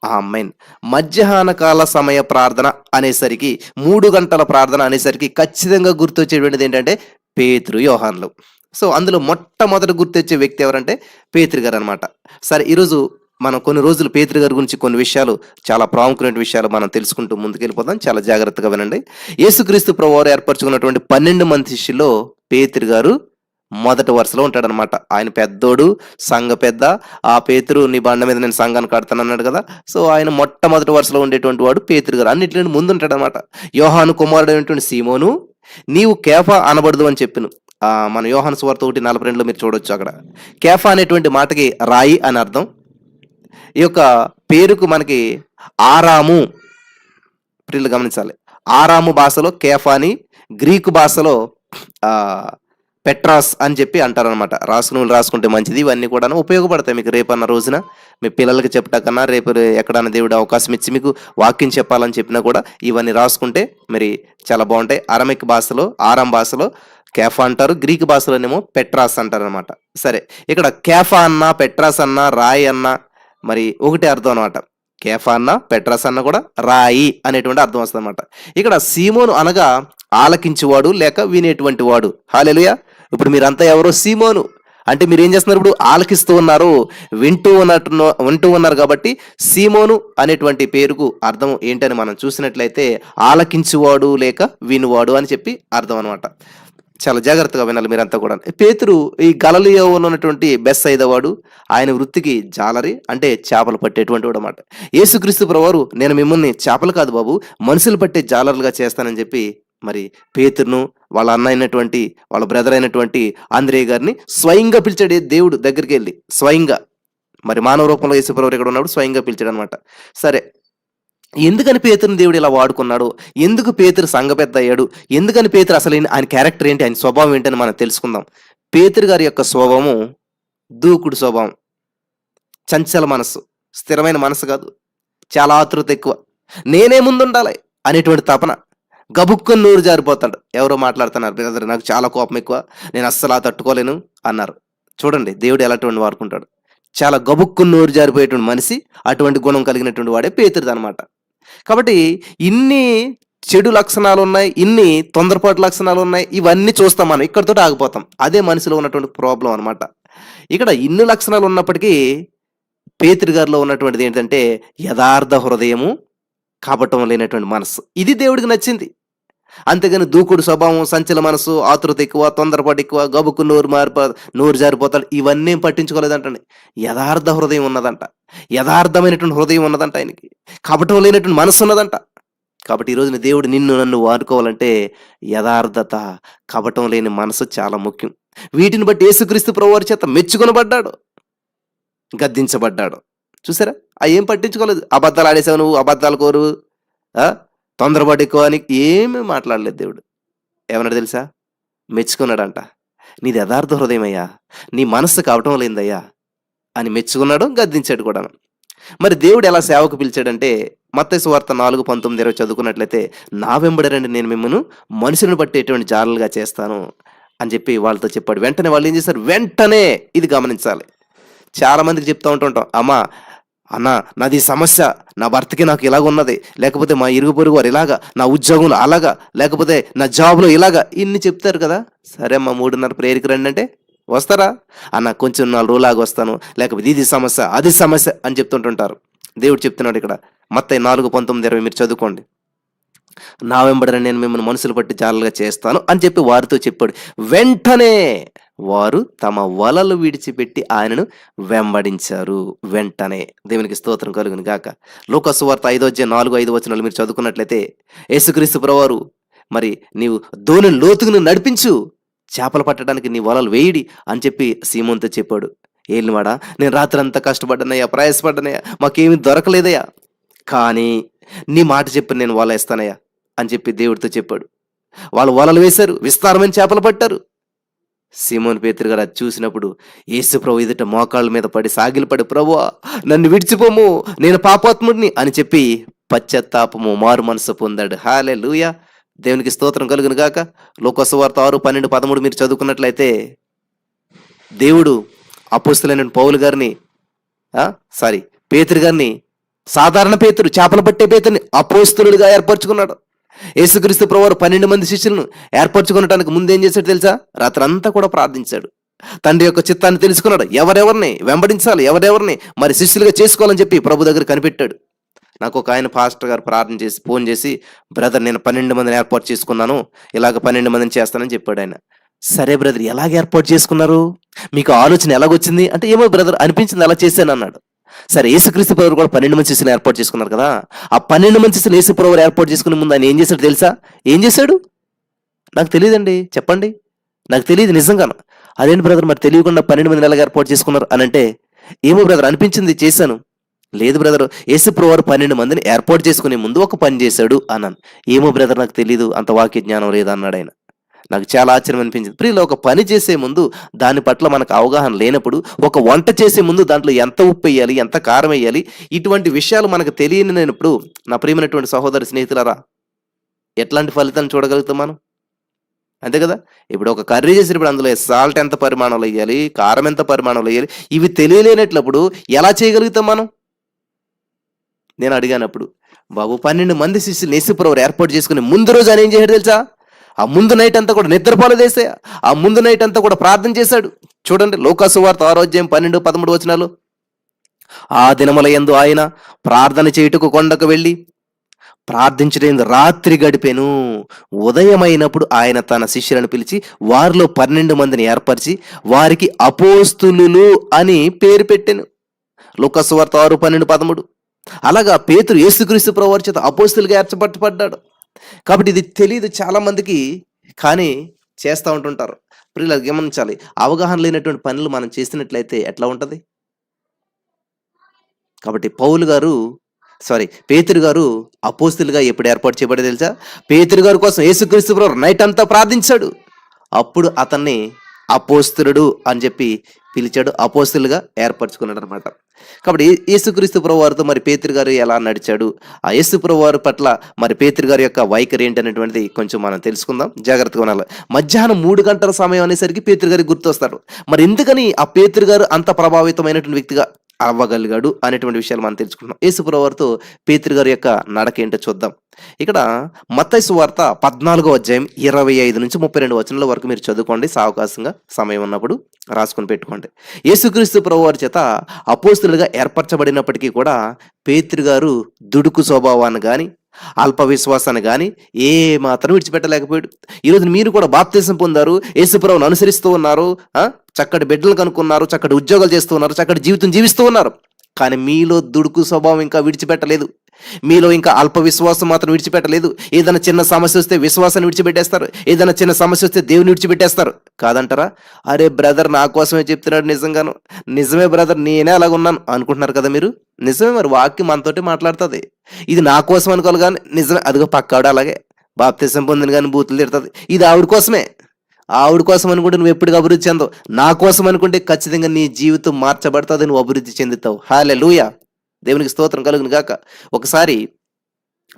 ఆమేన్. మధ్యాహ్న కాల సమయ ప్రార్థన అనేసరికి, 3 గంటల ప్రార్థన అనేసరికి ఖచ్చితంగా గుర్తొచ్చేటువంటిది ఏంటంటే పేతురు, యోహానులు. సో అందులో మొట్టమొదటి గుర్తొచ్చే వ్యక్తి ఎవరంటే పేతురు గారు అనమాట. సరే, ఈరోజు మనం కొన్ని రోజులు పేతురు గారి గురించి కొన్ని విషయాలు, చాలా ప్రాముఖ్యమైన విషయాలు మనం తెలుసుకుంటూ ముందుకెళ్ళిపోదాం. చాలా జాగ్రత్తగా వినండి. యేసుక్రీస్తు ప్రభువారు ఏర్పరచుకున్నటువంటి 12 మంది శిష్యుల్లో పేతురు గారు మొదటి వరుసలో ఉంటాడనమాట. ఆయన పెద్దోడు, సంఘ పెద్ద. ఆ పేతురు నీ బండ మీద నేను సంఘాన్ని కడతాను అన్నాడు కదా. సో ఆయన మొట్టమొదటి వరుసలో ఉండేటువంటి వాడు పేతురు గారు. అన్నింటిలో ముందు ఉంటాడనమాట. యోహాను కుమారుడు అయినటువంటి సీమోను, నీవు కేఫా అనబడదు అని చెప్పిను. మన యోహాను సువార్త 1:42లో మీరు చూడొచ్చు. అక్కడ కేఫా అనేటువంటి మాటకి రాయి అని అర్థం. ఈ యొక్క పేరుకు మనకి ఆరాము, ప్రియులు గమనించాలి, ఆరాము భాషలో కేఫాని గ్రీకు భాషలో ఆహ్, పెట్రాస్ అని చెప్పి అంటారనమాట. రాసుకున్నోళ్ళు రాసుకుంటే మంచిది. ఇవన్నీ కూడాను ఉపయోగపడతాయి మీకు రేపన్న రోజున. మీ పిల్లలకి చెప్పుట కన్నా రేపు ఎక్కడన్నా దేవుడు అవకాశం ఇచ్చి మీకు వాక్యం చెప్పాలని చెప్పినా కూడా ఇవన్నీ రాసుకుంటే మరి చాలా బావుంటాయి. అరమిక్ భాషలో, ఆరాం భాషలో కేఫా అంటారు. గ్రీకు భాషలోనేమో పెట్రాస్ అంటారనమాట. సరే, ఇక్కడ కేఫా అన్నా, పెట్రాస్ అన్నా, రాయి అన్నా మరి ఒకటే అర్థం అనమాట. కేఫా అన్న, పెట్రాస్ అన్న కూడా రాయి అనేటువంటి అర్థం వస్తదనమాట. ఇక్కడ సీమోను అనగా ఆలకించువాడు లేక వినేటువంటి వాడు. హల్లెలూయా! ఇప్పుడు మీరంతా ఎవరో సీమోను. అంటే మీరేం చేస్తున్నారు ఇప్పుడు? ఆలకిస్తూ ఉన్నారు. వింటూ ఉన్నారు కాబట్టి సీమోను అనేటువంటి పేరుకు అర్థం ఏంటని మనం చూసినట్లయితే ఆలకించువాడు లేక వినువాడు అని చెప్పి అర్థం అనమాట. చాలా జాగ్రత్తగా వినాలి మీరంతా కూడా. పేతురు ఈ గలిలయలో ఉన్నటువంటి బెత్సయిదా వాడు. ఆయన వృత్తికి జాలరి, అంటే చేపలు పట్టేటువంటి వాడు అన్నమాట. యేసుక్రీస్తు ప్రభువారు నేను మిమ్మల్ని చేపలు కాదు బాబు, మనుషులు పట్టే జాలరులుగా చేస్తానని చెప్పి మరి పేతురును, వాళ్ళ అన్న అయినటువంటి, వాళ్ళ బ్రదర్ అయినటువంటి అంద్రేయ గారిని స్వయంగా పిలిచాడు దేవుడు దగ్గరికి వెళ్ళి. స్వయంగా మరి మానవ రూపంలో యేసు ప్రభువారు ఇక్కడ ఉన్నప్పుడు స్వయంగా పిలిచాడు అనమాట. సరే, ఎందుకని పేతురుని దేవుడు ఇలా వాడుకున్నాడు? ఎందుకు పేతురు సంఘ పెద్ద అయ్యాడు? ఎందుకని పేతురు అసలు ఆయన క్యారెక్టర్ ఏంటి, ఆయన స్వభావం ఏంటని మనం తెలుసుకుందాం. పేతురు గారి యొక్క స్వభావము దూకుడు స్వభావం, చంచల మనస్సు, స్థిరమైన మనసు కాదు, చాలా ఆతృత ఎక్కువ, నేనే ముందుండాలి అనేటువంటి తపన, గబుక్కుని నూరు జారిపోతాడు. ఎవరో మాట్లాడుతున్నారు, బ్రదర్ నాకు చాలా కోపం ఎక్కువ, నేను అస్సలు తట్టుకోలేను అన్నారు. చూడండి దేవుడు ఎలాంటి వాడుకుంటాడు. చాలా గబుక్కుని నూరు జారిపోయేటువంటి మనిషి, అటువంటి గుణం కలిగినటువంటి వాడే పేతురుది అనమాట. కాబట్టి ఇన్ని చెడు లక్షణాలు ఉన్నాయి, ఇన్ని తొందరపాటు లక్షణాలు ఉన్నాయి, ఇవన్నీ చూస్తాం మనం, ఇక్కడితో ఆగిపోతాం. అదే మనిషిలో ఉన్నటువంటి ప్రాబ్లం అనమాట. ఇక్కడ ఇన్ని లక్షణాలు ఉన్నప్పటికీ పేతురు గారిలో ఉన్నటువంటిది ఏంటంటే యథార్థ హృదయము, కపటం లేనటువంటి మనస్సు. ఇది దేవుడికి నచ్చింది. అంతేగాని దూకుడు స్వభావం, సంచల మనసు, ఆతృత ఎక్కువ, తొందరపాటు ఎక్కువ, గబుకు నోరు జారిపోతాడు, ఇవన్నీ పట్టించుకోలేదంటండి. యథార్థ హృదయం ఉన్నదంట, యథార్థమైనటువంటి హృదయం ఉన్నదంట ఆయనకి, కపటం లేనటువంటి మనసు ఉన్నదంట. కాబట్టి ఈరోజున దేవుడు నిన్ను నన్ను వాడుకోవాలంటే యథార్థత, కపటం లేని మనసు చాలా ముఖ్యం. వీటిని బట్టి యేసుక్రీస్తు ప్రభువారి చేత మెచ్చుకొనబడ్డాడు, గద్దించబడ్డాడు. చూసారా? ఏం పట్టించుకోలేదు. అబద్ధాలు ఆడేసావు నువ్వు, అబద్ధాలు కోరు, తొందరపాటు ఎక్కువ అని ఏమీ మాట్లాడలేదు దేవుడు. ఏమన్నాడు తెలుసా? మెచ్చుకున్నాడంట. నీది యథార్థ హృదయం అయ్యా, నీ మనస్సు కావటం లేదయ్యా అని మెచ్చుకున్నాడు, గద్దించాడు కూడా. మరి దేవుడు ఎలా సేవకు పిలిచాడంటే మత్తయి సువార్త 4:19 చదువుకున్నట్లయితే, నా వెంబడరండి నేను మిమ్మల్ని మనుషులను పట్టేటువంటి జాలలుగా చేస్తాను అని చెప్పి వాళ్ళతో చెప్పాడు. వెంటనే వాళ్ళు ఏం చేశారు? వెంటనే, ఇది గమనించాలి. చాలా మందికి చెప్తూ ఉంటుంటాం, అమ్మా అన్న నాది సమస్య, నా భర్తకి నాకు ఇలాగ ఉన్నది, లేకపోతే మా ఇరుగు పొరుగు వారు ఇలాగా, నా ఉద్యోగంలో అలాగా, లేకపోతే నా జాబ్లో ఇలాగా, ఇన్ని చెప్తారు కదా. సరే అమ్మ 3:30 ప్రేయర్కి రండి అంటే వస్తారా? అన్న కొంచెం 4 రోజులాగా వస్తాను, లేకపోతే ఇది సమస్య అది సమస్య అని చెప్తుంటుంటారు. దేవుడు చెప్తున్నాడు ఇక్కడ మత్తయి 4:19 మీరు చదువుకోండి. నా వెంబడని నేను మిమ్మల్ని మనుషులు పట్టి జాలలుగా చేస్తాను అని చెప్పి వారితో చెప్పాడు. వెంటనే వారు తమ వలలు విడిచిపెట్టి ఆయనను వెంబడించారు. వెంటనే. దేవునికి స్తోత్రం కలుగును గాక. లూకా సువార్త 5:4-5 మీరు చదువుకున్నట్లయితే, యేసుక్రీస్తు ప్రభువారు మరి నీవు దోణి లోతును నడిపించు, చేపలు పట్టడానికి నీ వలలు వేయిడి అని చెప్పి సీమోనుతో చెప్పాడు. ఏలినవాడా, నేను రాత్రి అంతా కష్టపడ్డానయ్యా, ప్రయాసపడ్డానయ్యా, మాకేమీ దొరకలేదయ్యా, కానీ నీ మాట చెప్పి నేను వల వేస్తానయ్యా అని చెప్పి దేవుడితో చెప్పాడు. వాళ్ళు వలలు వేశారు, విస్తారమైన చేపలు పట్టారు. సీమోను పేతురు గారు అది చూసినప్పుడు యేసు ప్రభు ఎదుట మోకాళ్ళ మీద పడి సాగిలపడి, ప్రభువా నన్ను విడిచిపోము, నేను పాపాత్ముడిని అని చెప్పి పశ్చాత్తాపము, మారు మనసు పొందాడు. హల్లెలూయా, దేవునికి స్తోత్రం కలుగును గాక. లూకా సువార్త 6:12-13 మీరు చదువుకున్నట్లయితే, దేవుడు అపోస్తలులైన పౌలు గారిని పేతురు గారిని, సాధారణ పేతురు, చేపలు పట్టే పేతురుని అపోస్తలుడిగా ఏర్పరచుకున్నాడు. యేసుక్రీస్తు ప్రభువారు 12 మంది శిష్యులను ఏర్పరచుకునటానికి ముందు ఏం చేశాడు తెలుసా? రాత్రంతా కూడా ప్రార్థించాడు. తండ్రి యొక్క చిత్తాన్ని తెలుసుకున్నాడు. ఎవరెవరిని వెంబడించాలి, ఎవరెవరిని మరి శిష్యులుగా చేసుకోవాలని చెప్పి ప్రభు దగ్గర కనిపెట్టాడు. నాకు ఒక ఆయన పాస్టర్ గారు ఫోన్ చేసి, బ్రదర్ నేను 12 మందిని ఏర్పాటు చేసుకున్నాను, ఇలాగ 12 మందిని చేస్తానని చెప్పాడు ఆయన. సరే బ్రదర్, ఎలాగ ఏర్పాటు చేసుకున్నారు, మీకు ఆలోచన ఎలాగొచ్చింది అంటే, ఏమో బ్రదర్ అనిపించింది అలా చేశాను అన్నాడు. సరే, యేసుక్రీస్తు ప్రభువారు కూడా 12 మంది శిష్యులు ఏర్పాటు చేసుకున్నారు కదా. ఆ 12 మంది శిష్యులు యేసు ప్రభువారు ఏర్పాటు చేసుకునే ముందు ఆయన ఏం చేశాడు తెలుసా? ఏం చేశాడు? నాకు తెలియదండి, చెప్పండి, నాకు తెలియదు నిజంగాను. అదేంటి బ్రదర్ మరి తెలియకుండా 12 మందిని ఎలాగ ఏర్పాటు చేసుకున్నారు అని అంటే, ఏమో బ్రదర్ అనిపించింది చేశాను. లేదు బ్రదర్, యేసుప్రభు వారు 12 మందిని ఏర్పాటు చేసుకునే ముందు ఒక పని చేశాడు అన్నాను. ఏమో బ్రదర్ నాకు తెలీదు, అంత వాక్య జ్ఞానం లేదన్నాడు ఆయన. నాకు చాలా ఆశ్చర్యం అనిపించింది. ప్రియులు, ఒక పని చేసే ముందు దాని పట్ల మనకు అవగాహన లేనప్పుడు, ఒక వంట చేసే ముందు దాంట్లో ఎంత ఉప్పు వేయాలి, ఎంత కారం వేయాలి, ఇటువంటి విషయాలు మనకు తెలియనినప్పుడు నా ప్రియమైనటువంటి సహోదరి స్నేహితులారా, ఎట్లాంటి ఫలితాన్ని చూడగలుగుతాం మనం? అంతే కదా! ఇప్పుడు ఒక కర్రీ చేసేటప్పుడు అందులో సాల్ట్ ఎంత పరిమాణంలో వేయాలి, కారం ఎంత పరిమాణంలో వేయాలి, ఇవి తెలియలేనట్లప్పుడు ఎలా చేయగలుగుతాం మనం? నేను అడిగానప్పుడు, బాబు 12 మంది శిష్యులు యేసుప్రభువు ఏర్పాటు చేసుకుని ముందు రోజు ఆయన ఏం చేశాడు తెలుసా? ఆ ముందు నైట్ అంతా కూడా నిద్రపోలేదేసే, ఆ ముందు నైట్ అంతా కూడా ప్రార్థన చేశాడు. చూడండి, లూకా సువార్త 6వ అధ్యాయం 12, 13 వచనాలు. ఆ దినముల యందు ఆయన ప్రార్థన చేయుటకు కొండకు వెళ్ళి ప్రార్థించడం రాత్రి గడిపెను. ఉదయమైనప్పుడు ఆయన తన శిష్యులను పిలిచి వారిలో 12 మందిని ఏర్పరిచి వారికి అపోస్తులులు అని పేరు పెట్టెను. లూకా సువార్త 6, 12, 13. అలాగా పేతురు యేసుక్రీస్తు ప్రభువారి చేత అపోస్తులుగా ఏర్పరచబడ్డాడు. కాబట్టి ఇది తెలియదు చాలా మందికి, కానీ చేస్తూ ఉంటుంటారు. ప్రియులారా గమనించాలి, అవగాహన లేనటువంటి పనులు మనం చేసినట్లయితే ఎట్లా ఉంటది? కాబట్టి పేతురు గారు అపోస్తులుగా ఎప్పుడు ఏర్పాటు చేయబడి తెలుసా? పేతురు గారి కోసం యేసుక్రీస్తు ప్రభువు నైట్ అంతా ప్రార్థించాడు. అప్పుడు అతన్ని అపోస్తులుడు అని చెప్పి పిలిచాడు, అపోస్తులుగా ఏర్పరచుకున్నాడు అనమాట. కాబట్టి యేసుక్రీస్తు ప్రభు వారితో మరి పేతురు గారు ఎలా నడిచాడు, ఆ యేసు ప్రభు వారి పట్ల మరి పేతురు గారి యొక్క వైఖరి ఏంటి అనేటువంటిది కొంచెం మనం తెలుసుకుందాం, జాగ్రత్తగా ఉండాలి. మధ్యాహ్నం 3 గంటల సమయం అనేసరికి పేతురు గారికి గుర్తొస్తాడు. మరి ఎందుకని ఆ పేతురు గారు అంత ప్రభావితమైనటువంటి వ్యక్తిగా అవ్వగలిగాడు అనేటువంటి విషయాలు మనం తెలుసుకుంటున్నాం. యేసు ప్రభు వారితో పేతురు గారి యొక్క నడక ఏంటో చూద్దాం. ఇక్కడ మత్తయి సువార్త 14వ అధ్యాయం 25 నుంచి 32 వచనాల వరకు మీరు చదువుకోండి, సావకాశంగా సమయం ఉన్నప్పుడు రాసుకొని పెట్టుకోండి. యేసుక్రీస్తు ప్రభు వారి చేత అపోస్తులుగా ఏర్పరచబడినప్పటికీ కూడా పేతురు గారు దుడుకు స్వభావాన్ని కానీ అల్ప విశ్వాసాన్ని కానీ ఏ మాత్రం విడిచిపెట్టలేకపోయాడు. ఈరోజు మీరు కూడా బాప్తిసం పొందారు, యేసుప్రభువును అనుసరిస్తూ ఉన్నారు, చక్కటి బిడ్డలు కనుక్కున్నారు, చక్కటి ఉద్యోగాలు చేస్తూ ఉన్నారు, చక్కటి జీవితం జీవిస్తూ ఉన్నారు. కానీ మీలో దుడుకు స్వభావం ఇంకా విడిచిపెట్టలేదు. మీలో ఇంకా అల్ప విశ్వాసం మాత్రం విడిచిపెట్టలేదు. ఏదైనా చిన్న సమస్య వస్తే విశ్వాసాన్ని విడిచిపెట్టేస్తారు, ఏదైనా చిన్న సమస్య వస్తే దేవుని విడిచిపెట్టేస్తారు. కాదంటారా? అరే బ్రదర్ నా కోసమే చెప్తున్నాడు, నిజంగాను నిజమే బ్రదర్, నేనే అలాగున్నాను అనుకుంటున్నారు కదా మీరు. నిజమే, మరి వాక్యం మనతోటి మాట్లాడుతుంది. ఇది నా కోసం అనుకోవాలి కానీ నిజమే. అదిగో పక్కాడు అలాగే బాప్తిసం పొందిన కానీ బూతులు తిడుతుంది. ఇది ఆవిడ కోసమే. ఆవిడ కోసం అనుకుంటే నువ్వు ఎప్పటికీ అభివృద్ధి చెందవు. నా కోసం అనుకుంటే ఖచ్చితంగా నీ జీవితం మార్చబడుతుంది, నువ్వు అభివృద్ధి చెందుతావు. హల్లెలూయా, దేవునికి స్తోత్రం కలుగును గాక. ఒకసారి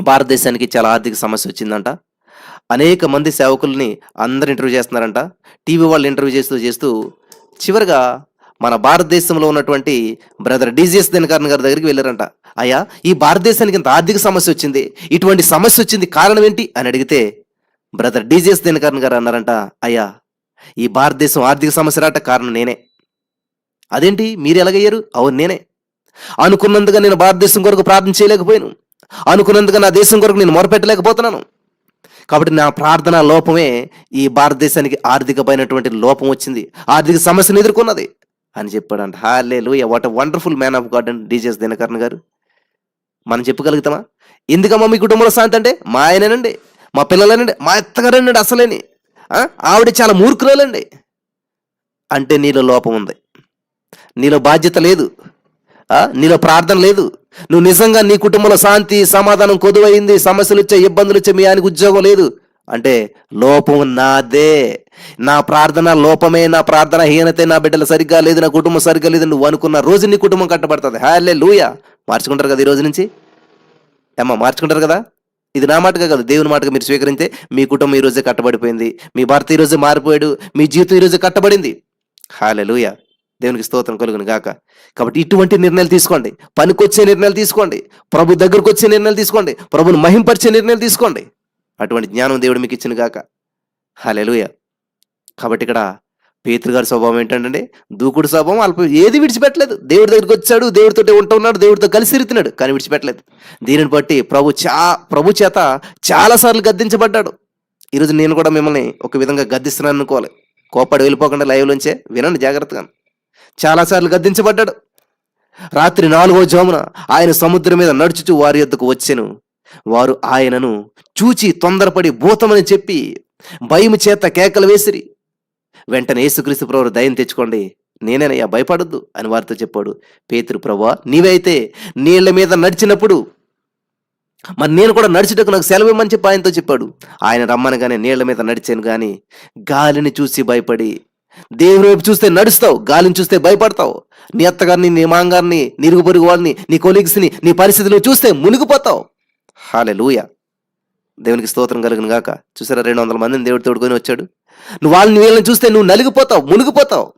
భారతదేశానికి చాలా ఆర్థిక సమస్య వచ్చిందంట. అనేక మంది సేవకుల్ని అందరు ఇంటర్వ్యూ చేస్తున్నారంట. టీవీ వాళ్ళు ఇంటర్వ్యూ చేస్తూ చివరిగా మన భారతదేశంలో ఉన్నటువంటి బ్రదర్ డిజిఎస్ దినకరన్ గారి దగ్గరికి వెళ్ళారంట. అయ్యా, ఈ భారతదేశానికి ఇంత ఆర్థిక సమస్య వచ్చింది, ఇటువంటి సమస్య వచ్చింది, కారణం ఏంటి అని అడిగితే బ్రదర్ డిజిఎస్ దినకరన్ గారు అన్నారంట, అయ్యా ఈ భారతదేశం ఆర్థిక సమస్య రాట కారణం నేనే. అదేంటి మీరు ఎలాగయ్యారు? అవును నేనే. అనుకున్నందుగా నేను భారతదేశం కొరకు ప్రార్థన చేయలేకపోయాను, అనుకున్నందుగా నా దేశం కొరకు నేను మొరపెట్టలేకపోతున్నాను. కాబట్టి నా ప్రార్థన లోపమే ఈ భారతదేశానికి ఆర్థికమైనటువంటి లోపం వచ్చింది, ఆర్థిక సమస్యను ఎదుర్కొన్నది అని చెప్పాడంట. Hallelujah, what a wonderful man of God and DGS Dinakaran గారు. మనం చెప్పగలుగుతామా? ఎందుకమ్మా మీ కుటుంబంలో శాంతి అంటే? మా ఆయనేనండి, మా పిల్లలేనండి, మా అత్తగారేనండి, అసలేని ఆవిడ చాలా మూర్ఖురాలండి. అంటే నీలో లోపం ఉంది, నీలో బాధ్యత లేదు, నీలో ప్రార్థన లేదు. నువ్వు నిజంగా నీ కుటుంబంలో శాంతి సమాధానం కొదువైంది, సమస్యలు వచ్చే ఇబ్బందులు వచ్చే మీ ఆయనకు ఉద్యోగం లేదు అంటే లోపం నాదే, నా ప్రార్థన లోపమే, నా ప్రార్థన హీనతే, నా బిడ్డలు సరిగ్గా లేదు, నా కుటుంబం సరిగ్గా లేదు. నువ్వు అనుకున్న రోజు నీ కుటుంబం కట్టబడుతుంది. హల్లెలూయా. మార్చుకుంటారు కదా ఈ రోజు నుంచి? ఏమ్మా మార్చుకుంటారు కదా? ఇది నా మాటగా కాదు, దేవుని మాటగా మీరు స్వీకరిస్తే మీ కుటుంబం ఈ రోజే కట్టబడిపోయింది, మీ భర్త ఈ రోజే మారిపోయాడు, మీ జీవితం ఈ రోజే కట్టబడింది. హల్లెలూయా, దేవునికి స్తోత్రం కలుగును గాక. కాబట్టి ఇటువంటి నిర్ణయాలు తీసుకోండి, పనికొచ్చే నిర్ణయాలు తీసుకోండి, ప్రభు దగ్గరకు వచ్చే నిర్ణయాలు తీసుకోండి, ప్రభుని మహింపరిచే నిర్ణయాలు తీసుకోండి. అటువంటి జ్ఞానం దేవుడు మీకు ఇచ్చిన గాక. హల్లెలూయా. కాబట్టి ఇక్కడ పేతురు గారి స్వభావం ఏంటంటే దూకుడు స్వభావం, అల్ప ఏది విడిచిపెట్టలేదు. దేవుడి దగ్గరికి వచ్చాడు, దేవుడితో ఉంటున్నాడు, దేవుడితో కలిసి తిరుగుతున్నాడు, కానీ విడిచిపెట్టలేదు. దీనిని బట్టి ప్రభు చేత చాలాసార్లు గద్దించబడ్డాడు. ఈరోజు నేను కూడా మిమ్మల్ని ఒక విధంగా గద్దిస్తున్నాను అనుకోవాలి, కోపడి వెళ్ళిపోకుండా లైవ్లోంచే వినండి జాగ్రత్తగా. చాలాసార్లు గద్దించబడ్డాడు. రాత్రి 4వ జామున ఆయన సముద్రం మీద నడుచుచు వారి యొద్దకు వచ్చెను. వారు ఆయనను చూచి తొందరపడి భూతమని చెప్పి భయము చేత కేకలు వేసిరి. వెంటనే యేసుక్రీస్తు ప్రభువు దయం తెచ్చుకోండి, నేనేనయ్యా, భయపడొద్దు అని వారితో చెప్పాడు. పేతురు, ప్రభువా నీవే అయితే నీళ్ల మీద నడిచినప్పుడు మరి నేను కూడా నడిచుటకు నాకు సెలవు ఇమ్మని చెప్పి ఆయనతో చెప్పాడు. ఆయన రమ్మనగానే నీళ్ల మీద నడిచాను గాని గాలిని చూసి భయపడి, దేవుని వైపు చూస్తే నడుస్తావు, గాలిని చూస్తే భయపడతావు. నీ అత్తగారిని, నీ మాంగారిని, నీ ఇరుగు పొరుగు వాళ్ళని, నీ కొలీగ్స్ని, నీ పరిస్థితులు చూస్తే మునిగిపోతావు. హల్లెలూయా, దేవునికి స్తోత్రం కలుగును గాక. చూసారా, 200 మందిని దేవుడు తోడుకొని వచ్చాడు. నువ్వు వీళ్ళని చూస్తే నువ్వు నలిగిపోతావు, మునిగిపోతావు.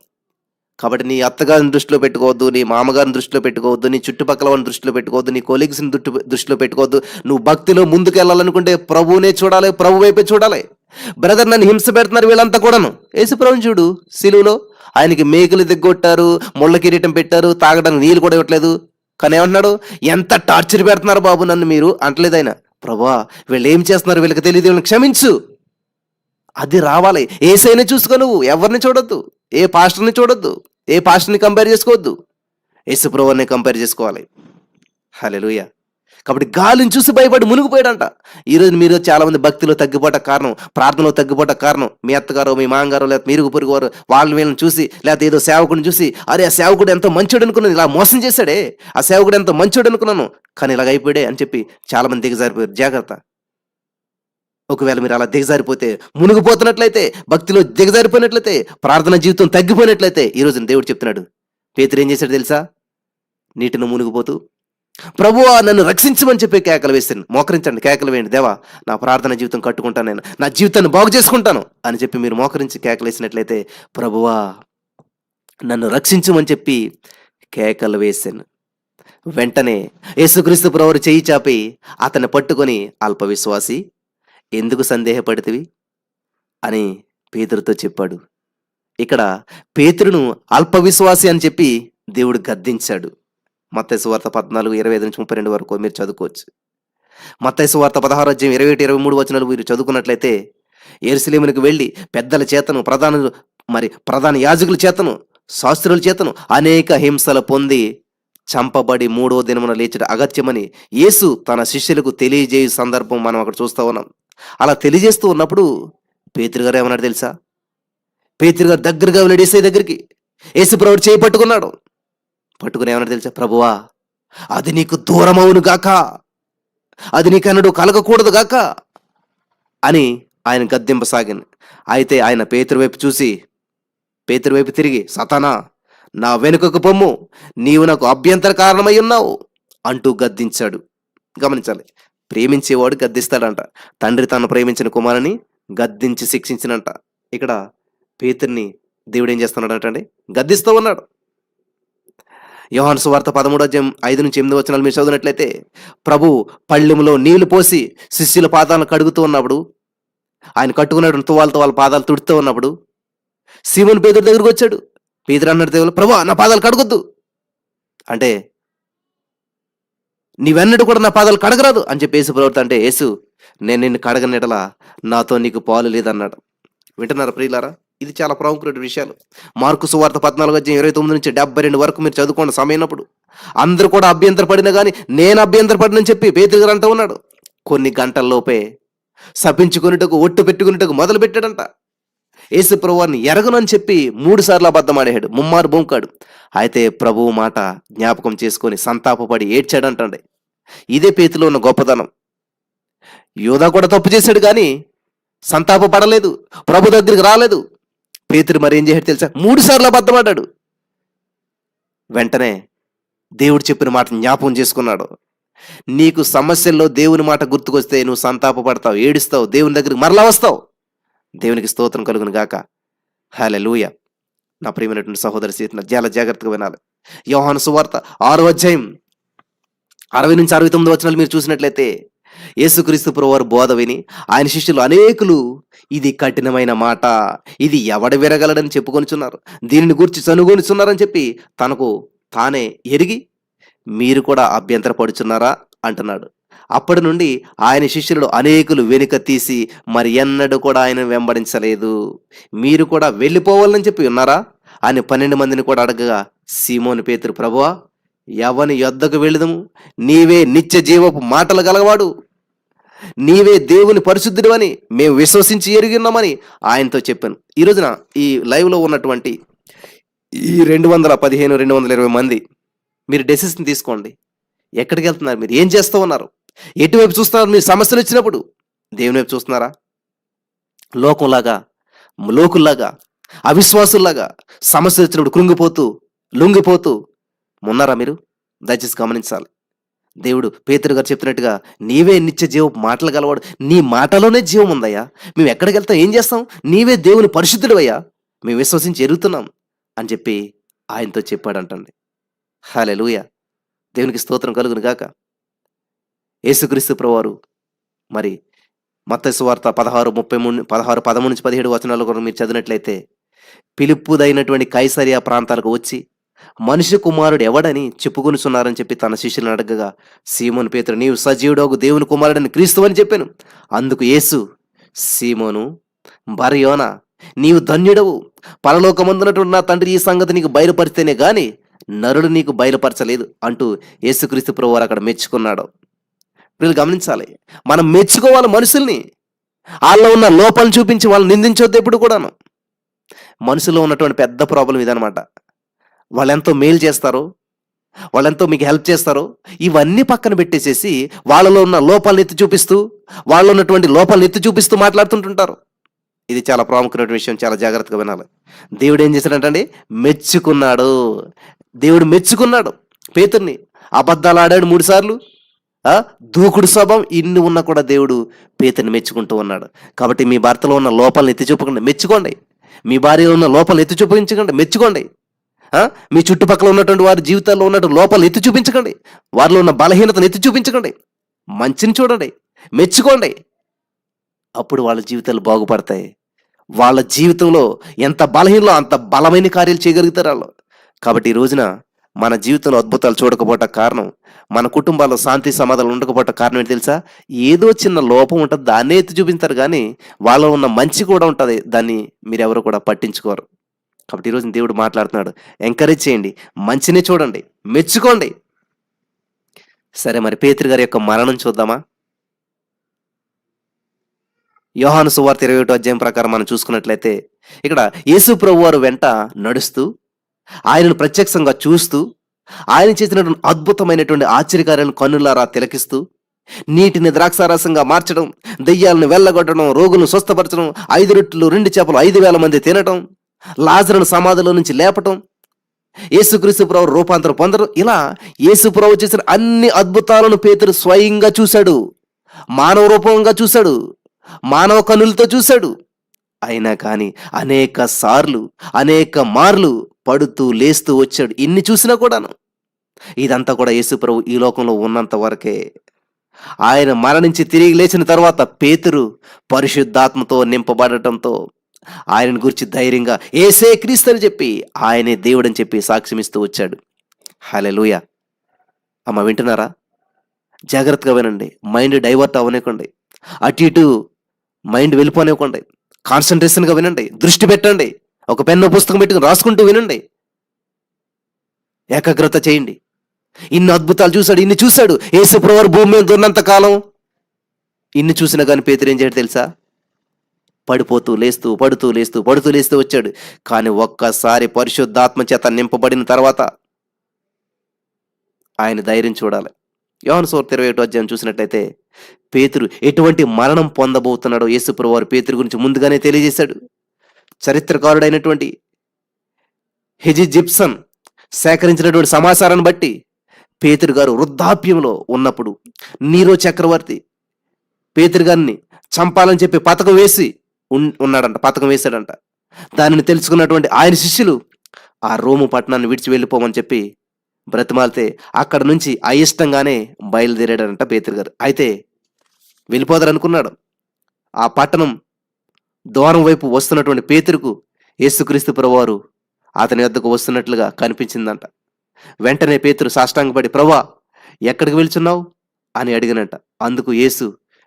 కాబట్టి నీ అత్తగారిని దృష్టిలో పెట్టుకోవద్దు, నీ మామగారిని దృష్టిలో పెట్టుకోవద్దు, నీ చుట్టుపక్కల వాళ్ళని దృష్టిలో పెట్టుకోవద్దు, నీ కొలీగ్స్ని దృష్టిలో పెట్టుకోవద్దు. నువ్వు భక్తిలో ముందుకు వెళ్ళాలనుకుంటే ప్రభువునే చూడాలి, ప్రభు వైపే చూడాలి. బ్రదర్ నన్ను హింస పెడుతున్నారు వీళ్ళంతా కూడాను. యేసు ప్రభువుని చూడు, సిలువలో ఆయనకి మేకులు దిగ్గొట్టారు, ముళ్ళ కిరీటం పెట్టారు, తాగడానికి నీళ్ళు కూడా ఇవ్వట్లేదు. కానీ ఏమంటున్నాడు, ఎంత టార్చర్ పెడుతున్నారు బాబు నన్ను మీరు అంటలేదు ఆయన. ప్రభువా వీళ్ళు ఏం చేస్తున్నారు, వీళ్ళకి తెలియదు, వీళ్ళని క్షమించు. అది రావాలి. ఏసైనా చూసుకో, నువ్వు ఎవరిని చూడొద్దు, ఏ పాస్టర్ని చూడొద్దు, ఏ పాస్టర్ని కంపేర్ చేసుకోవద్దు, యేసు ప్రభువుని కంపేర్ చేసుకోవాలి. హల్లెలూయా. కాబట్టి గాలిని చూసి భయపడి మునిగిపోయాడంట. ఈరోజు మీరు చాలా మంది భక్తిలో తగ్గిపోట కారణం, ప్రార్థనలో తగ్గిపోట కారణం, మీ అత్తగారో మీ మామగారో లేకపోతే మీరు పొరుగు వారు వాళ్ళని వీళ్ళని చూసి, లేకపోతే ఏదో సేవకుడిని చూసి, అరే ఆ సేవకుడు ఎంతో మంచోడు అనుకున్నాను, ఇలా మోసం చేశాడే, ఆ సేవకుడు ఎంతో మంచోడు అనుకున్నాను కానీ ఇలాగ అయిపోయాడే అని చెప్పి చాలా మంది దిగజారిపోయారు. జాగ్రత్త. ఒకవేళ మీరు అలా దిగజారిపోతే, మునిగిపోతున్నట్లయితే, భక్తిలో దిగజారిపోయినట్లయితే, ప్రార్థన జీవితం తగ్గిపోయినట్లయితే, ఈరోజు దేవుడు చెప్తున్నాడు. పేతురు ఏం చేశాడు తెలుసా? నీటిని మునిగిపోతూ ప్రభువా నన్ను రక్షించమని చెప్పి కేకలు వేస్తాను. మోకరించండి, కేకలు వేయండి. దేవా నా ప్రార్థన జీవితం కట్టుకుంటాను, నేను నా జీవితాన్ని బాగు చేసుకుంటాను అని చెప్పి మీరు మోకరించి కేకలు వేసినట్లయితే, ప్రభువా నన్ను రక్షించమని చెప్పి కేకలు వేశాను. వెంటనే యేసుక్రీస్తు ప్రభువు చెయ్యి చాపి అతన్ని పట్టుకొని, అల్ప విశ్వాసి ఎందుకు సందేహపడితివి అని పేతురుతో చెప్పాడు. ఇక్కడ పేతురును అల్ప విశ్వాసి అని చెప్పి దేవుడు గద్దించాడు. మత్తయి సువార్త 14:25-32 వరకు మీరు చదువుకోవచ్చు. మత్తయి సువార్త 16:21-23 వచనాలు మీరు చదువుకున్నట్లయితే, యెరూషలేమునకు వెళ్ళి పెద్దల చేతను, ప్రధాన యాజకుల చేతను, శాస్త్రుల చేతను అనేక హింసలు పొంది చంపబడి 3వ దినమున లేచడం అగత్యమని యేసు తన శిష్యులకు తెలియజేయ సందర్భం మనం అక్కడ చూస్తా ఉన్నాం. అలా తెలియజేస్తూ ఉన్నప్పుడు పేతురు గారు ఏమన్నాడు తెలుసా? పేతురు గారు దగ్గరగా వెళ్ళాడు యేసయ్య దగ్గరికి. యేసు ప్రభువు చేయి పట్టుకున్నాడు. పట్టుకుని ఏమన్నాడు తెలుసా? ప్రభువా అది నీకు దూరమవును గాక, అది నీకన్నడు కలగకూడదు గాక అని ఆయన గద్దింపసాగింది. అయితే ఆయన పేతురు వైపు తిరిగి, సతానా నా వెనుకకు పొమ్ము, నీవు నాకు అభ్యంతర కారణమై ఉన్నావు అంటూ గద్దించాడు. గమనించాలి, ప్రేమించేవాడు గద్దిస్తాడంట. తండ్రి తను ప్రేమించిన కుమారుని గద్దించి శిక్షించినంట. ఇక్కడ పేతుర్ని దేవుడు ఏం చేస్తున్నాడు అండి? గద్దిస్తూ ఉన్నాడు. యోహాను సువార్త 13:5-8 వచనాలు మీరు చదివినట్లయితే, ప్రభు పళ్ళెములో నీళ్లు పోసి శిష్యుల పాదాలను కడుగుతూ ఉన్నప్పుడు, ఆయన కట్టుకున్నాడు తువాలతో వాళ్ళ పాదాలు తుడుతూ ఉన్నప్పుడు, సీమోను పేతురు దగ్గరకు వచ్చాడు. పేతురు అన్నాడు, దేవుడు ప్రభు నా పాదాలు కడగొద్దు అంటే, నీవెన్నడూ కూడా నా పాదాలు కడగరాదు అని చెప్పి యేసు ప్రభువుతో అంటే, యేసు నేను నిన్ను కడగనిడలా నాతో నీకు పాలు లేదన్నాడు. వింటున్నారా ప్రియులారా? ఇది చాలా ప్రముఖమైన విషయాలు. మార్కు సువార్త 14:29-72 వరకు మీరు చదువుకోండి సమయమైనప్పుడు. అందరూ కూడా అభ్యంతరపడినా కానీ నేను అభ్యంతరపడినని చెప్పి పేతురు గారు అంటూ ఉన్నాడు. కొన్ని గంటల్లోపే శపించుకున్నట్టుకు, ఒట్టు పెట్టుకున్నట్టుకు మొదలు పెట్టాడంట. యేసు ప్రభువుని ఎరగనని చెప్పి 3 సార్లు అబద్ధం ఆడాడు, ముమ్మారు బొంకాడు. అయితే ప్రభువు మాట జ్ఞాపకం చేసుకొని సంతాపపడి ఏడ్చాడంటండి. ఇదే పేతులో ఉన్న గొప్పతనం. యోధా కూడా తప్పు చేశాడు కానీ సంతాపపడలేదు, ప్రభు దగ్గరికి రాలేదు. పేతురు మరి ఏం చేశాడు తెలుసా? 3 సార్లు అబద్ధం ఆడాడు. వెంటనే దేవుడు చెప్పిన మాట జ్ఞాపకం చేసుకున్నాడు. నీకు సమస్యల్లో దేవుని మాట గుర్తుకొస్తే నువ్వు సంతాపపడతావు, ఏడుస్తావు, దేవుని దగ్గరికి మరలా వస్తావు. దేవునికి స్తోత్రం కలుగును గాక. హల్లెలూయా. నా ప్రియమైనటువంటి సహోదరి సీతన చాలా జాగ్రత్తగా వినాలి. యోహాను సువార్త 6:60-69 వచనాలు మీరు చూసినట్లయితే, యేసుక్రీస్తు ప్రభువారు బోధ విని ఆయన శిష్యులు అనేకులు ఇది కఠినమైన మాట, ఇది ఎవడ విరగలడని చెప్పుకొనిచున్నారు, దీనిని గురించి చనుగొనిచున్నారని చెప్పి తనకు తానే ఎరిగి మీరు కూడా అభ్యంతరపడుచున్నారా అంటున్నాడు. అప్పటి నుండి ఆయన శిష్యులు అనేకులు వెనుక తీసి మరి ఎన్నడూ కూడా ఆయన వెంబడించలేదు. మీరు కూడా వెళ్ళిపోవాలని చెప్పి ఉన్నారా అని 12 మందిని కూడా అడగగా, సీమోను పేతురు, ప్రభువా ఎవని యొద్దకు వెళుదము, నీవే నిత్య జీవపు మాటలు గలవాడు, నీవే దేవుని పరిశుద్ధుడు అని మేము విశ్వసించి ఎరిగి ఉన్నామని ఆయనతో చెప్పాను. ఈ రోజున ఈ లైవ్లో ఉన్నటువంటి ఈ 215, 220 మంది మీరు డెసిషన్ తీసుకోండి. ఎక్కడికెళ్తున్నారు మీరు? ఏం చేస్తూ ఉన్నారు? ఎటువైపు చూస్తున్నారు మీరు సమస్యలొచ్చినప్పుడు? దేవుని వైపు చూస్తున్నారా? లోకంలాగా, లోకుల్లాగా, అవిశ్వాసుల్లాగా సమస్యలొచ్చినప్పుడు కృంగిపోతూ, లొంగిపోతూ ఉన్నారా మీరు? దయచేసి గమనించాలి. దేవుడు పేతురు గారు చెప్తున్నట్టుగా నీవే నిత్య జీవపు మాటలు గలవాడు. నీ మాటలోనే జీవం ఉందయ్యా. మేము ఎక్కడికెళ్తాం? ఏం చేస్తాం? నీవే దేవుని పరిశుద్ధుడివయ్యా. మేము విశ్వసించి ఎరుగుతున్నాం అని చెప్పి ఆయనతో చెప్పాడంటండి. హల్లెలూయా! దేవునికి స్తోత్రం కలుగును గాక. యేసుక్రీస్తు ప్రభువారు మరి మత్తయి సువార్త 16, 13 నుంచి 17 వచనాలు కూడా మీరు చదివినట్లయితే, ఫిలిప్పుదైనటువంటి కైసరియా ప్రాంతాలకు వచ్చి మనిషి కుమారుడు ఎవడని చెప్పుకొనుచున్నారని చెప్పి తన శిష్యులను అడగగా, సీమోను పేతురు, నీవు సజీవుడగు దేవుని కుమారుడని క్రీస్తు అని చెప్పాను. అందుకు యేసు, సీమోను బరయోనా, నీవు ధన్యుడవు. పరలోకమందున్నటువంటి నా తండ్రి ఈ సంగతి నీకు బయలుపరిస్తేనే గాని నరుడు నీకు బయలుపరచలేదు అంటూ యేసుక్రీస్తు ప్రభువారు అక్కడ మెచ్చుకున్నాడు. వీళ్ళు గమనించాలి, మనం మెచ్చుకోవాలి మనుషుల్ని. వాళ్ళలో ఉన్న లోపాలను చూపించి వాళ్ళని నిందించొద్దు ఎప్పుడు కూడాను. మనుషుల్లో ఉన్నటువంటి పెద్ద ప్రాబ్లం ఇదనమాట. వాళ్ళెంతో మేలు చేస్తారో, వాళ్ళెంతో మీకు హెల్ప్ చేస్తారో, ఇవన్నీ పక్కన పెట్టేసేసి వాళ్ళలో ఉన్న లోపాలను ఎత్తి చూపిస్తూ, వాళ్ళలో ఉన్నటువంటి లోపాలను ఎత్తి చూపిస్తూ మాట్లాడుతుంటుంటారు. ఇది చాలా ప్రాముఖ్యమైన విషయం, చాలా జాగ్రత్తగా వినాలి. దేవుడు ఏం చేశాడంటండి? మెచ్చుకున్నాడు. దేవుడు మెచ్చుకున్నాడు పేతుర్ని. అబద్ధాలు ఆడాడు 3 సార్లు, దూకుడు స్వభావం ఇన్ని ఉన్నా కూడా దేవుడు పేతుర్ని మెచ్చుకుంటూ ఉన్నాడు. కాబట్టి మీ భర్తలో ఉన్న లోపాలను ఎత్తి చూపకండి, మెచ్చుకోండి. మీ భార్యలో ఉన్న లోపాలను ఎత్తి చూపించకండి, మెచ్చుకోండి. మీ చుట్టుపక్కల ఉన్నటువంటి వారి జీవితాల్లో ఉన్నటువంటి లోపాలను ఎత్తి చూపించకండి, వారిలో ఉన్న బలహీనతను ఎత్తి చూపించకండి. మంచిని చూడండి, మెచ్చుకోండి. అప్పుడు వాళ్ళ జీవితాలు బాగుపడతాయి. వాళ్ళ జీవితంలో ఎంత బలహీనలో అంత బలమైన కార్యాలు చేయగలుగుతారు వాళ్ళు. కాబట్టి ఈ రోజున మన జీవితంలో అద్భుతాలు చూడకపోవటం కారణం, మన కుటుంబాల్లో శాంతి సమాధానం ఉండకపోవటం కారణం ఏంటి తెలుసా? ఏదో చిన్న లోపం ఉంటుంది, దాన్నే ఎత్తి చూపిస్తారు, కానీ వాళ్ళలో ఉన్న మంచి కూడా ఉంటుంది, దాన్ని మీరెవరు కూడా పట్టించుకోరు. కాబట్టి ఈరోజు దేవుడు మాట్లాడుతున్నాడు, ఎంకరేజ్ చేయండి, మంచిని చూడండి, మెచ్చుకోండి. సరే, మరి పేతురు గారి యొక్క మరణం చూద్దామా? యోహాను సువార్త 21వ అధ్యాయం ప్రకారం మనం చూసుకున్నట్లయితే, ఇక్కడ యేసు ప్రభువారు వెంట నడుస్తూ, ఆయనను ప్రత్యక్షంగా చూస్తూ, ఆయన చేసినటువంటి అద్భుతమైనటువంటి ఆశ్చర్యకార్యాలను కన్నులారా తిలకిస్తూ, నీటిని ద్రాక్షారసంగా మార్చడం, దెయ్యాలను వెళ్ళగొట్టడం, రోగులను స్వస్థపరచడం, 5 రొట్టెలు 2 చేపలు 5,000 మంది తినటం, లాజరును సమాధిలో నుంచి లేపటం, యేసుక్రీస్తు ప్రభు రూపాంతరం పొందడం, ఇలా యేసు ప్రభు చేసిన అన్ని అద్భుతాలను పేతురు స్వయంగా చూశాడు. మానవ రూపంగా చూశాడు, మానవ కన్నులతో చూశాడు. అయినా కానీ అనేక సార్లు, అనేక మార్లు పడుతూ లేస్తూ వచ్చాడు. ఇన్ని చూసినా కూడాను ఇదంతా కూడా యేసు ప్రభు ఈ లోకంలో ఉన్నంత వరకే. ఆయన మరణించి తిరిగి లేచిన తర్వాత పేతురు పరిశుద్ధాత్మతో నింపబడటంతో ఆయనను గురించి ధైర్యంగా యేసే క్రీస్తు అని చెప్పి, ఆయనే దేవుడని చెప్పి సాక్ష్యమిస్తూ వచ్చాడు. హల్లెలూయా! అమ్మ, వింటున్నారా? జాగ్రత్తగా వినండి. మైండ్ డైవర్ట్ అవ్వనివ్వకండి, అటు ఇటు మైండ్ వెళ్ళిపోనివ్వకండి. కాన్సన్ట్రేషన్గా వినండి, దృష్టి పెట్టండి. ఒక పెన్ను పుస్తకం పెట్టుకుని రాసుకుంటూ వినండి, ఏకాగ్రత చేయండి. ఇన్ని అద్భుతాలు చూశాడు, ఇన్ని చూశాడు యేసు ప్రభువు భూమి మీద ఉన్నంత కాలం. ఇన్ని చూసినా కానీ పేతురు ఏం చేయడు తెలుసా? పడిపోతూ లేస్తూ, పడుతూ లేస్తూ, పడుతూ లేస్తూ వచ్చాడు. కానీ ఒక్కసారి పరిశుద్ధాత్మ చేత నింపబడిన తర్వాత ఆయన ధైర్యం చూడాలి. యోహాను సువార్త 21వ అధ్యాయం చూసినట్లయితే, పేతురు ఎటువంటి మరణం పొందబోతున్నాడో యేసు ప్రభువు పేతురు గురించి ముందుగానే తెలియజేశాడు. చరిత్రకారుడైనటువంటి హెజీ జిప్సన్ సేకరించినటువంటి సమాచారాన్ని బట్టి, పేతురు గారు వృద్ధాప్యంలో ఉన్నప్పుడు నీరో చక్రవర్తి పేతురు గారిని చంపాలని చెప్పి పథకం వేసి ఉన్నాడంట, పథకం వేశాడంట. దానిని తెలుసుకున్నటువంటి ఆయన శిష్యులు ఆ రోము పట్టణాన్ని విడిచి వెళ్ళిపోమని చెప్పి బ్రతిమాలితే, అక్కడ నుంచి అయిష్టంగానే బయలుదేరాడంట పేతురు గారు. అయితే వెళ్ళిపోదారనుకున్నాడు. ఆ పట్టణం ద్వారం వైపు వస్తున్నటువంటి పేతురుకు యేసుక్రీస్తు ప్రభువారు అతని వద్దకు వస్తున్నట్లుగా కనిపించిందంట. వెంటనే పేతురు సాష్టాంగపడి, ప్రభువా, ఎక్కడికి వెళ్తున్నావు అని అడిగినంట. అందుకు యేసు,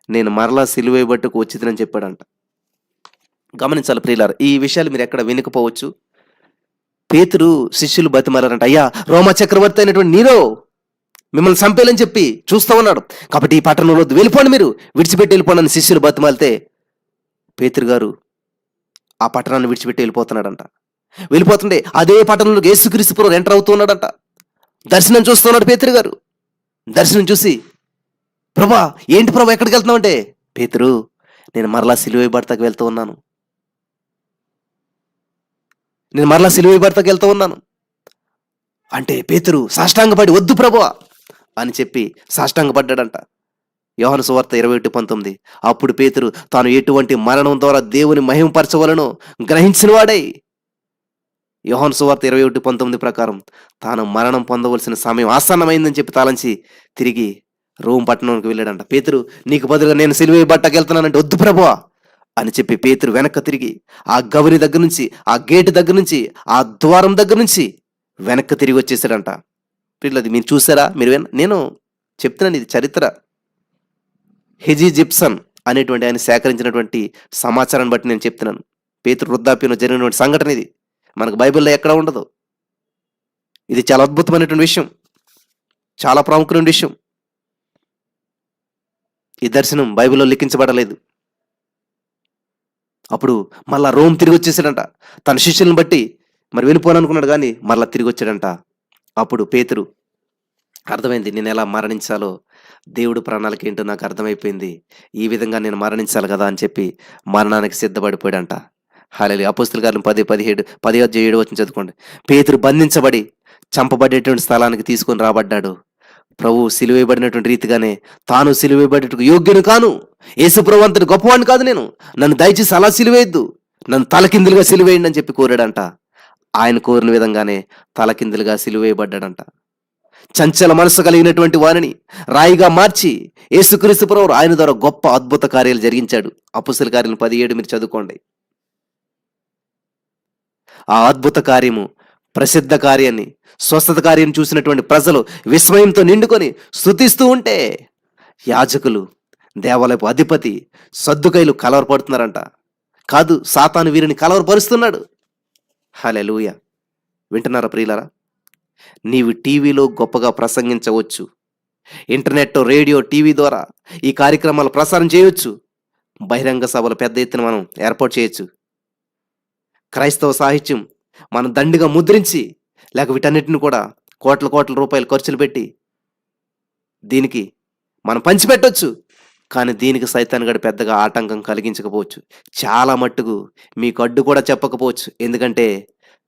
నేను మరలా సిలువ వేయబట్టుకు వచ్చిందని చెప్పాడంట. గమనించాలి ప్రియులారా, ఈ విషయాలు మీరు ఎక్కడ వినకపోవచ్చు. పేతురు శిష్యులు బతిమారారంట, అయ్యా, రోమా చక్రవర్తి అయినటువంటి నీరో మిమ్మల్ని చంపేయాలని చెప్పి చూస్తూ ఉన్నాడు, కాబట్టి ఈ పట్టణంలో వెళ్ళిపోండి, మీరు విడిచిపెట్టి వెళ్ళిపోండి అని శిష్యులు బతిమాలితే, పేతురు గారు ఆ పట్టణాన్ని విడిచిపెట్టి వెళ్ళిపోతున్నాడంట. వెళ్ళిపోతుండే అదే పట్టణంలోకి యేసుక్రీస్తు ప్రభువు ఎంటర్ అవుతూ ఉన్నాడంట. దర్శనం చూస్తున్నాడు పేతురు గారు. దర్శనం చూసి, ప్రభా ఏంటి ప్రభా ఎక్కడికి వెళ్తున్నావు అంటే, పేతురు నేను మరలా సిలువ వేయబడతాకి వెళ్తూ ఉన్నాను, నేను మరలా సిలువ వేయబడతాకి వెళ్తూ ఉన్నాను అంటే పేతురు సాష్టాంగపడి వద్దు ప్రభువా అని చెప్పి సాష్టాంగపడ్డాడంట. యోహాను సువార్త 21:19. అప్పుడు పేతురు తాను ఎటువంటి మరణం ద్వారా దేవుని మహిమపరచవలనో గ్రహించిన వాడై, యోహాను సువార్త 21:19 ప్రకారం తాను మరణం పొందవలసిన సమయం ఆసన్నమైందని చెప్పి తాళంచి తిరిగి రోమ్ పట్టణంకి వెళ్ళాడంట. పేతురు నీకు బదులుగా నేను సిలువ వేయబడటానికి వెళ్తున్నానంటే వద్దు ప్రభువా అని చెప్పి పేతురు వెనక్కి తిరిగి ఆ గవని దగ్గర నుంచి, ఆ గేటు దగ్గర నుంచి, ఆ ద్వారం దగ్గర నుంచి వెనక్కి తిరిగి వచ్చేసాడంట. పిల్లది మీరు చూసారా? నేను చెప్తున్నాను, ఇది చరిత్ర. హెజీ జిప్సన్ అనేటువంటి ఆయన సేకరించినటువంటి సమాచారాన్ని బట్టి నేను చెప్తున్నాను. పేతురు వృద్ధాప్యంలో జరిగినటువంటి సంఘటన ఇది. మనకు బైబిల్లో ఎక్కడ ఉండదు. ఇది చాలా అద్భుతమైనటువంటి విషయం, చాలా ప్రాముఖ్యమైన విషయం. ఈ దర్శనం బైబిల్లో లిఖించబడలేదు. అప్పుడు మళ్ళా రోమ్ తిరిగి వచ్చేసాడంట. తన శిష్యులను బట్టి మరి వెళ్ళిపోననుకున్నాడు కానీ మళ్ళా తిరిగి వచ్చాడంట. అప్పుడు పేతురు అర్థమైంది, నేను ఎలా మరణించాలో దేవుడు ప్రణాళిక ఏంటో నాకు అర్థమైపోయింది, ఈ విధంగా నేను మరణించాలి కదా అని చెప్పి మరణానికి సిద్ధపడిపోయాడంట. హల్లెలూయా. అపోస్తలుల కార్యం 10:17 వచ్చి చదువుకోండి. పేతురు బంధించబడి చంపబడేటువంటి స్థలానికి తీసుకొని రాబడ్డాడు. ప్రభు సిలువేయబడినటువంటి రీతిగానే తాను సిలువేయబడేటకు యోగ్యుని కాను, యేసు ప్రభు అంతటి గొప్పవాడిని కాదు నేను, నన్ను దయచేసి అలా సిలువేయద్దు, నన్ను తలకిందులుగా సిలువేయండి అని చెప్పి కోరాడంట. ఆయన కోరిన విధంగానే తలకిందులుగా సిలువేయబడ్డాడంట. చంచల మనసు కలిగినటువంటి వారిని రాయిగా మార్చి యేసుక్రీస్తు ప్రభువు ఆయన ద్వారా గొప్ప అద్భుత కార్యాలు జరిగించాడు. అపోస్తలుల కార్యం 17 మీరు చదువుకోండి. ఆ అద్భుత కార్యము, ప్రసిద్ధ కార్యాన్ని, స్వస్థత కార్యం చూసినటువంటి ప్రజలు విస్మయంతో నిండుకొని స్తుతిస్తూ ఉంటే యాజకులు, దేవాలయపు అధిపతి, సద్దుకైలు కలవరపడుతున్నారంట. కాదు, సాతాను వీరిని కలవరపరుస్తున్నాడు. హల్లెలూయా. వింటున్నారా ప్రియులారా? నీవు టీవీలో గొప్పగా ప్రసంగించవచ్చు, ఇంటర్నెట్, రేడియో, టీవీ ద్వారా ఈ కార్యక్రమాలు ప్రసారం చేయవచ్చు, బహిరంగ సభలు పెద్ద ఎత్తున మనం ఏర్పాటు చేయొచ్చు. క్రైస్తవ సాహిత్యం మనం దండిగా ముద్రించి, లేక వీటన్నిటిని కూడా కోట్ల రూపాయలు ఖర్చులు పెట్టి దీనికి మనం పంచిపెట్టవచ్చు. కానీ దీనికి సైతాన్ గడు పెద్దగా ఆటంకం కలిగించకపోవచ్చు, చాలా మట్టుకు మీకు అడ్డు కూడా చెప్పకపోవచ్చు. ఎందుకంటే